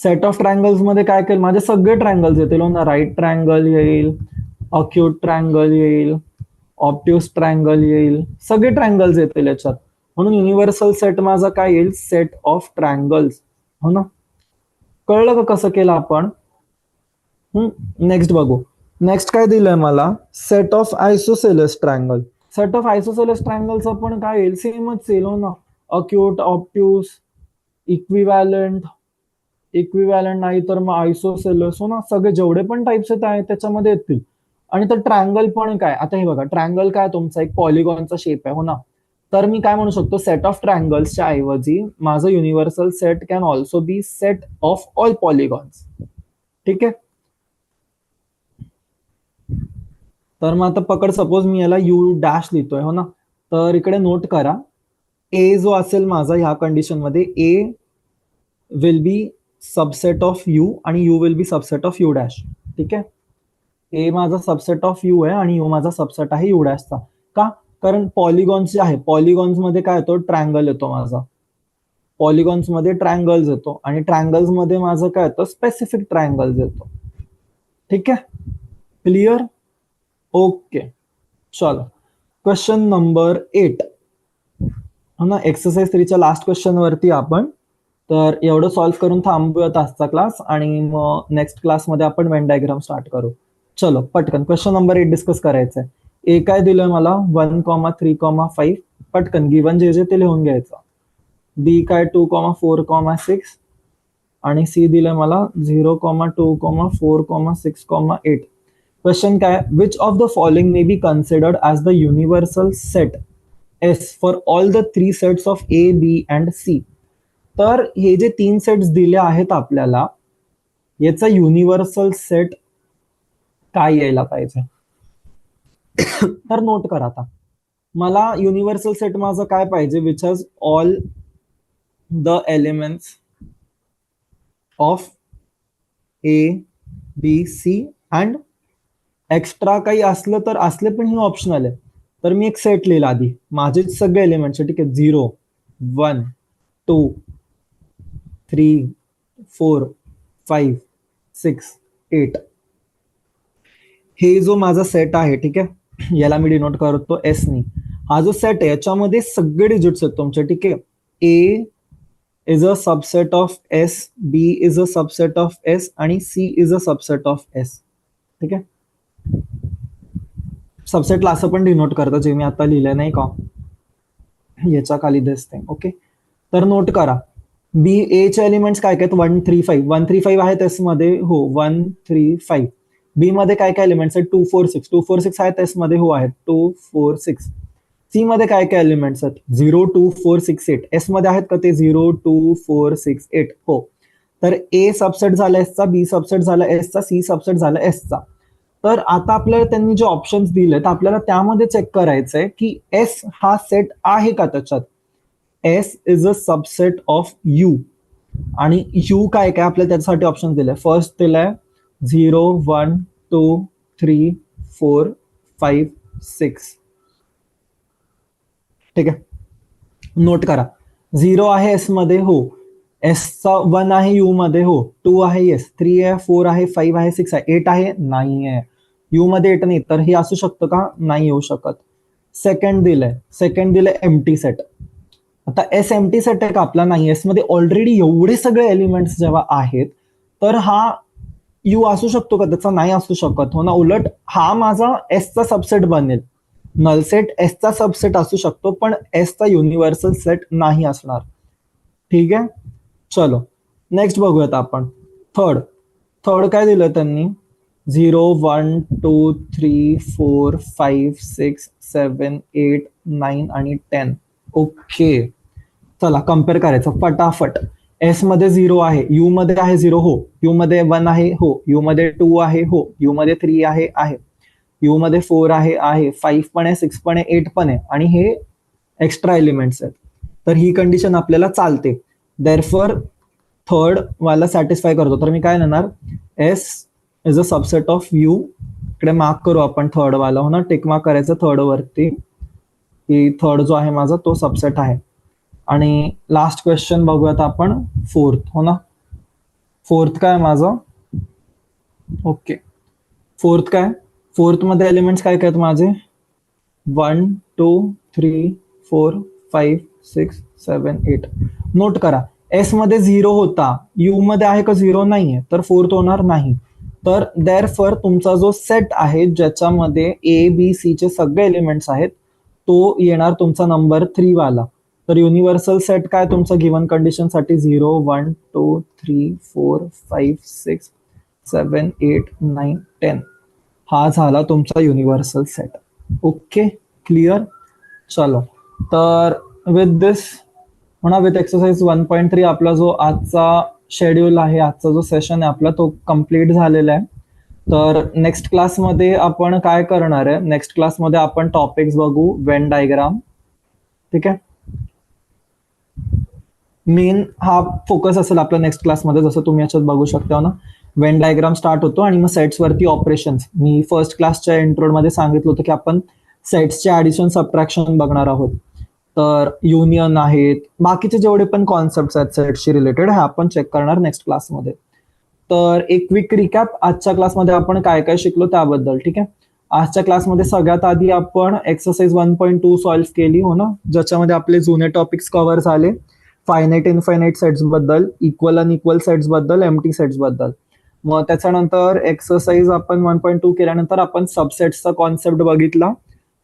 सेट ऑफ ट्रायंगल्स मध्ये काय केलं, माझे सगळे ट्रायंगल्स येतील ना, राईट ट्रायंगल येईल, अक्यूट ट्रायंगल येईल, ऑप्ट्यूस ट्रायंगल येईल, सगळे ट्रायंगल्स येतील याच्यात. म्हणून युनिव्हर्सल सेट माझा काय येईल, सेट ऑफ ट्रायंगल्स. हो ना, कळलं का कसं केलं आपण. नेक्स्ट बघू. नेक्स्ट काय दिलंय मला, set of isosceles triangle. Set of isosceles ट्रायंगलचं पण काय येईल, सेमच येईल, हो ना, अक्यूट, ऑप्ट्यूस, इक्विव्हॅलंट नाही तर मग आयसोसेलस, हो ना, सगळे जेवढे पण टाइप्स आहेत त्याच्यामध्ये येतील. आणि तर ट्रायंगल पण काय, आता हे बघा, ट्रायंगल काय तुमचा एक पॉलिगॉनचा शेप आहे, हो ना. तर मी काय म्हणू शकतो, सेट ऑफ ट्रायंगल्सच्या ऐवजी माझं universal set can also be set of all polygons. ठीक आहे. तर मग आता पकड, सपोज मी याला यू डॅश लिहितोय हो ना, तर इकडे नोट करा, ए जो असेल माझा ह्या कंडिशन मध्ये, A will be subset of U आणि U will be subset of U dash. ठीक आहे. ए माझा सबसेट ऑफ यू आहे आणि यू माझा सबसेट आहे यू डॅशचा. का? कारण पॉलिगॉन्स जे आहे, पॉलिगॉन्स मध्ये काय येतो, ट्रायंगल येतो माझा. पॉलिगॉन्स मध्ये ट्रायंगल्स येतो आणि ट्रायंगल्स मध्ये माझं काय येतं, स्पेसिफिक ट्रायंगल्स येतो. ठीक आहे. क्लिअर? ओके. चलो, क्वेश्चन नंबर 8 हो ना, एक्सरसाइज 3च्या लास्ट क्वेश्चन वरती आपण. तर एवढं सॉल्व्ह करून थांबूयात आजचा क्लास आणि मग नेक्स्ट क्लासमध्ये आपण वेन डायग्राम स्टार्ट करू. चलो पटकन क्वेश्चन नंबर 8 डिस्कस करायचंय. ए काय दिलंय मला, 1,3,5. पटकन गिवन जे जे ते लिहून घ्यायचं. बी काय 2,4,6 आणि सी दिलंय मला 0,2,4,6,8. क्वेश्चन काय, which of the following may be considered as the universal set S for all the 3 sets of A, B and C. तर हे जे 3 सेट्स दिले आहेत आपल्याला, याचा युनिव्हर्सल सेट काय यायला पाहिजे. तर नोट करा आता, मला युनिव्हर्सल सेट माझं काय पाहिजे, which has all the elements of A, B, C and extra काही असलं तर असले पण हे ऑप्शनल आहे. तर मी एक सेट लिहिला आधी, माझे सगळे एलिमेंट्स. ठीक आहे. 0, 1, 2, 3, 4, 5, 6, 8. हे जो माझा सेट आहे, ठीक आहे, याला मी डिनोट करतो एस नी. हा जो सेट आहे याच्यामध्ये सगळे डिजिट्स आहेत तुमचे. ठीक आहे. A is a subset of S, B is a subset of S आणि C is a subset of S. ठीक आहे. सबसेटला असं पण डिनोट करतं, जे मी आता लिहिलं नाही का, याच्या खाली दिसते. ओके. तर नोट करा, बी ए चे एलिमेंट्स काय काय, 1,3,5 आहेत एस मध्ये, हो 1,3,5. बी मध्ये काय काय एलिमेंट्स आहेत, 2,4,6 आहेत एस मध्ये, हो आहेत 2,4,6. सी मध्ये काय काय एलिमेंट्स आहेत, 0,2,4,6,8. एस मध्ये आहेत का ते 0,2,4,6,8, हो. तर ए सबसेट झाला एसचा, बी सबसेट झाला एसचा, सी सबसेट झाला एसचा. तर आता आपल्याला त्यांनी जे ऑप्शन्स दिलेत, आपल्याला त्यामध्ये चेक करायचंय की एस हा सेट आहे का त्याच्यात. S is a subset of U आणि यू काय काय आपल्याला त्याच्यासाठी ऑप्शन दिले. फर्स्ट दिलाय 0, 1, 2, 3, 4, 5, 6. ठीक आहे. नोट करा, 0 आहे एस मध्ये, हो. एसचा 1 आहे यू मध्ये, हो. 2 आहे येस, 3 आहे, 4 आहे, 5 आहे, 6 आहे, 8 आहे, नाही आहे. यू मध्ये 8 नाही, तर हे असू शकतं का, नाही येऊ शकत. सेकंड दिलंय एम्प्टी सेट. आता एस एम्प्टी सेट आहे का आपला, नाही. एस मध्ये ऑलरेडी एवढे सगळे एलिमेंट्स जेव्हा आहेत, तर हा यू असू शकतो का, त्याचा नाही असू शकत हो ना. उलट हा माझा एसचा सबसेट बनेल. नल सेट एसचा सबसेट असू शकतो, पण एसचा युनिव्हर्सल सेट नाही असणार. ठीक आहे. चलो नेक्स्ट बघूयात आपण. थर्ड काय दिलं त्यांनी, 0, 1, 2, 3, 4, 5, 6, 7, 8, 9 आणि 10. ओके. चला कम्पेअर करायचं फटाफट. एस मध्ये 0 आहे, यू मध्ये आहे 0, हो. यू मध्ये 1 आहे, हो. यू मध्ये 2 आहे, हो. यू मध्ये 3 आहे. यू मध्ये 4 आहे, 5 पण आहे, 6 पण आहे, 8 पण आहे आणि हे एक्स्ट्रा एलिमेंट्स आहेत. तर ही कंडिशन आपल्याला चालते. देअरफॉर थर्ड वाला सॅटिस्फाय करतो. तर मी काय लिहिणार, S is a subset of you. इकडे मार्क करू आपण थर्ड वाला, हो ना, टिक मार्क करायचं थर्ड वरती, की थर्ड जो आहे माझा तो सबसेट आहे. आणि लास्ट क्वेश्चन बघूयात आपण, फोर्थ, हो ना. फोर्थ काय माझं, ओके. फोर्थ मध्ये एलिमेंट्स काय काय आहेत माझे, 1, 2, 3, 4, 5, 6, 7, 8. नोट करा, एस मध्ये 0 होता, यू मध्ये आहे का 0, नाहीये, तर फोर्थ होणार नाही. तर देअरफॉर तुमचा जो सेट आहे ज्याच्यामध्ये ए, बी, सी चे सगळे एलिमेंट्स आहेत, तो येणार तुमचा नंबर 3 वाला. तर युनिव्हर्सल सेट काय तुमचा गिवन कंडिशन साठी, 0, 1, 2, 3, 4, 5, 6, 7, 8, 9, 10. हा झाला तुमचा युनिव्हर्सल सेट. ओके. क्लिअर. चलो तर विथ दिस म्हणा, विथ एक्सरसाइज 1.3 आपला जो आजचा शेड्यूल आहे, आजचा जो सेशन आहे आपला, तो कम्प्लीट झालेला आहे. तर नेक्स्ट क्लासमध्ये आपण काय करणार आहे, नेक्स्ट क्लासमध्ये आपण टॉपिक्स बघू, वेन डायग्राम. ठीक आहे. मेन हा फोकस असेल आपला नेक्स्ट क्लासमध्ये, जसं तुम्ही याच्यात बघू शकता ना. वेन डायग्राम स्टार्ट होतो आणि मग सेट्सवरती ऑपरेशन्स. मी फर्स्ट क्लासच्या इंट्रोमध्ये सांगितलं होतं की आपण सेट्सचे ॲडिशन सबट्रॅक्शन बघणार आहोत. तर युनियन आहेत, बाकीचे जेवढे पण कॉन्सेप्ट आहेत सेट्सशी रिलेटेड, हे आपण चेक करणार नेक्स्ट क्लासमध्ये. तर एक क्विक रिकॅप, आजच्या क्लासमध्ये आपण काय काय शिकलो त्याबद्दल. ठीक आहे. आजच्या क्लासमध्ये सगळ्यात आधी आपण एक्सरसाइज 1.2 सॉल्व्ह केली, हो ना, ज्याच्यामध्ये आपले जुने टॉपिक्स कव्हर झाले. फायनाईट इनफायनाईट सेट्स बद्दल, इक्वल अनइक्वल सेट्स बद्दल, एम्प्टी सेट्स बद्दल. मग त्याच्यानंतर एक्सरसाइज आपण 1.2 केल्यानंतर आपण सबसेट्सचा कॉन्सेप्ट बघितला.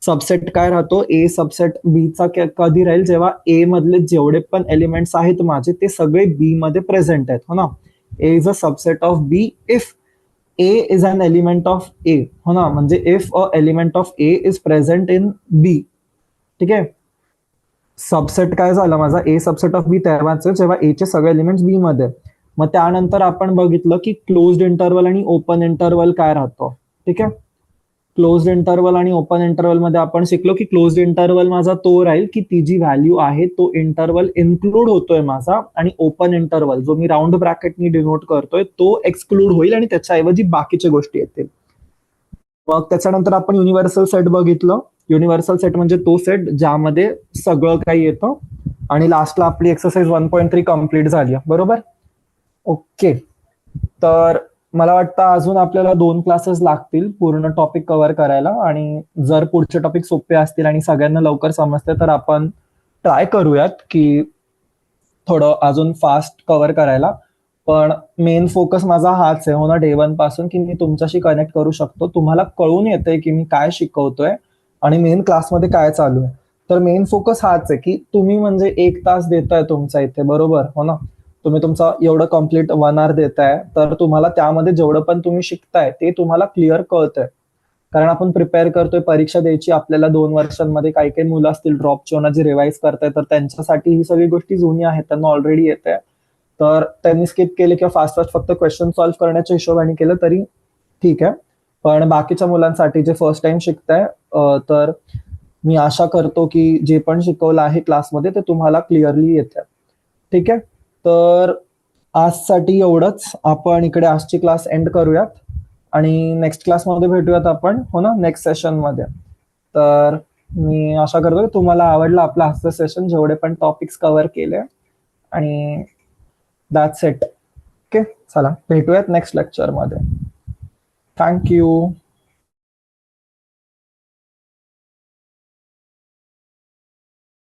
सबसेट काय राहतो, ए सबसेट बीचा कधी राहील, जेव्हा ए मधले जेवढे पण एलिमेंट्स आहेत माझे ते सगळे बी मध्ये प्रेझेंट आहेत, हो ना. A is a subset of B if A is an element of A, हो ना. म्हणजे if a element of A is present in B. ठीक आहे. सबसेट काय झाला माझा, ए सबसेट ऑफ बी तेव्हाच जेव्हा ए चे सगळे एलिमेंट्स बी मध्ये. मग त्यानंतर आपण बघितलं की क्लोज्ड इंटरवल आणि ओपन इंटरवल काय राहतो. ठीक आहे. क्लोज्ड इंटरवल आणि ओपन इंटरवल मध्ये आपण शिकलो की क्लोज्ड इंटरवल माझा तो राहील की ती जी व्हॅल्यू आहे तो इंटरवल इन्क्लूड होतोय माझा, आणि ओपन इंटरवल जो मी राऊंड ब्रॅकेटनी डिनोट करतोय तो एक्सक्लूड होईल आणि त्याच्याऐवजी बाकीच्या गोष्टी येतील. मग त्याच्यानंतर आपण युनिव्हर्सल सेट बघितलं. युनिव्हर्सल सेट म्हणजे तो सेट ज्यामध्ये सगळं काही येतं. आणि लास्टला आपली एक्सरसाइज 1.3 कम्प्लीट झाली, बरोबर. ओके. तर मला वाटतं अजून आपल्याला 2 क्लासेस लागतील पूर्ण टॉपिक कव्हर करायला, आणि जर पुढचे टॉपिक सोपे असतील आणि सगळ्यांना लवकर समजते तर आपण ट्राय करूयात की थोडं अजून फास्ट कव्हर करायला. पण मेन फोकस माझा हाच आहे, हो ना, डे 1 पासून, की मी तुमच्याशी कनेक्ट करू शकतो, तुम्हाला कळून येतंय की मी काय शिकवतोय आणि मेन क्लासमध्ये काय चालू आहे. तर मेन फोकस हाच आहे की तुम्ही म्हणजे 1 तास देताय तुमचा इथे, बरोबर, हो ना. तुम्ही तुमचा एवढं कम्प्लीट 1 आवर देताय, तर तुम्हाला त्यामध्ये जेवढं पण तुम्ही शिकताय ते तुम्हाला क्लिअर कळतंय. कारण आपण प्रिपेअर करतोय, परीक्षा द्यायची आपल्याला 2 वर्षांमध्ये. काही काही मुलं असतील ड्रॉपची, जे रिवाईज करताय, तर त्यांच्यासाठी ही सगळी गोष्टी जुनी आहेत, त्यांना ऑलरेडी येत आहे. तर त्यांनी स्किप केले किंवा फास्ट फास्ट फक्त क्वेश्चन सॉल्व्ह करण्याच्या हिशोबाने केलं तरी ठीक आहे. पण बाकीच्या मुलांसाठी जे फर्स्ट टाइम शिकताय, तर मी आशा करतो की जे पण शिकवलं आहे क्लासमध्ये ते तुम्हाला क्लिअरली येतं. ठीक आहे. तर आजसाठी एवढंच. आपण इकडे आजची क्लास एंड करूयात आणि नेक्स्ट क्लासमध्ये भेटूयात आपण, हो ना, नेक्स्ट सेशनमध्ये. तर मी आशा करतो की तुम्हाला आवडलं आपलं आजचं सेशन, जेवढे पण टॉपिक्स कव्हर केले. आणि दॅट्स इट. ओके, चला भेटूयात नेक्स्ट लेक्चरमध्ये. थँक्यू.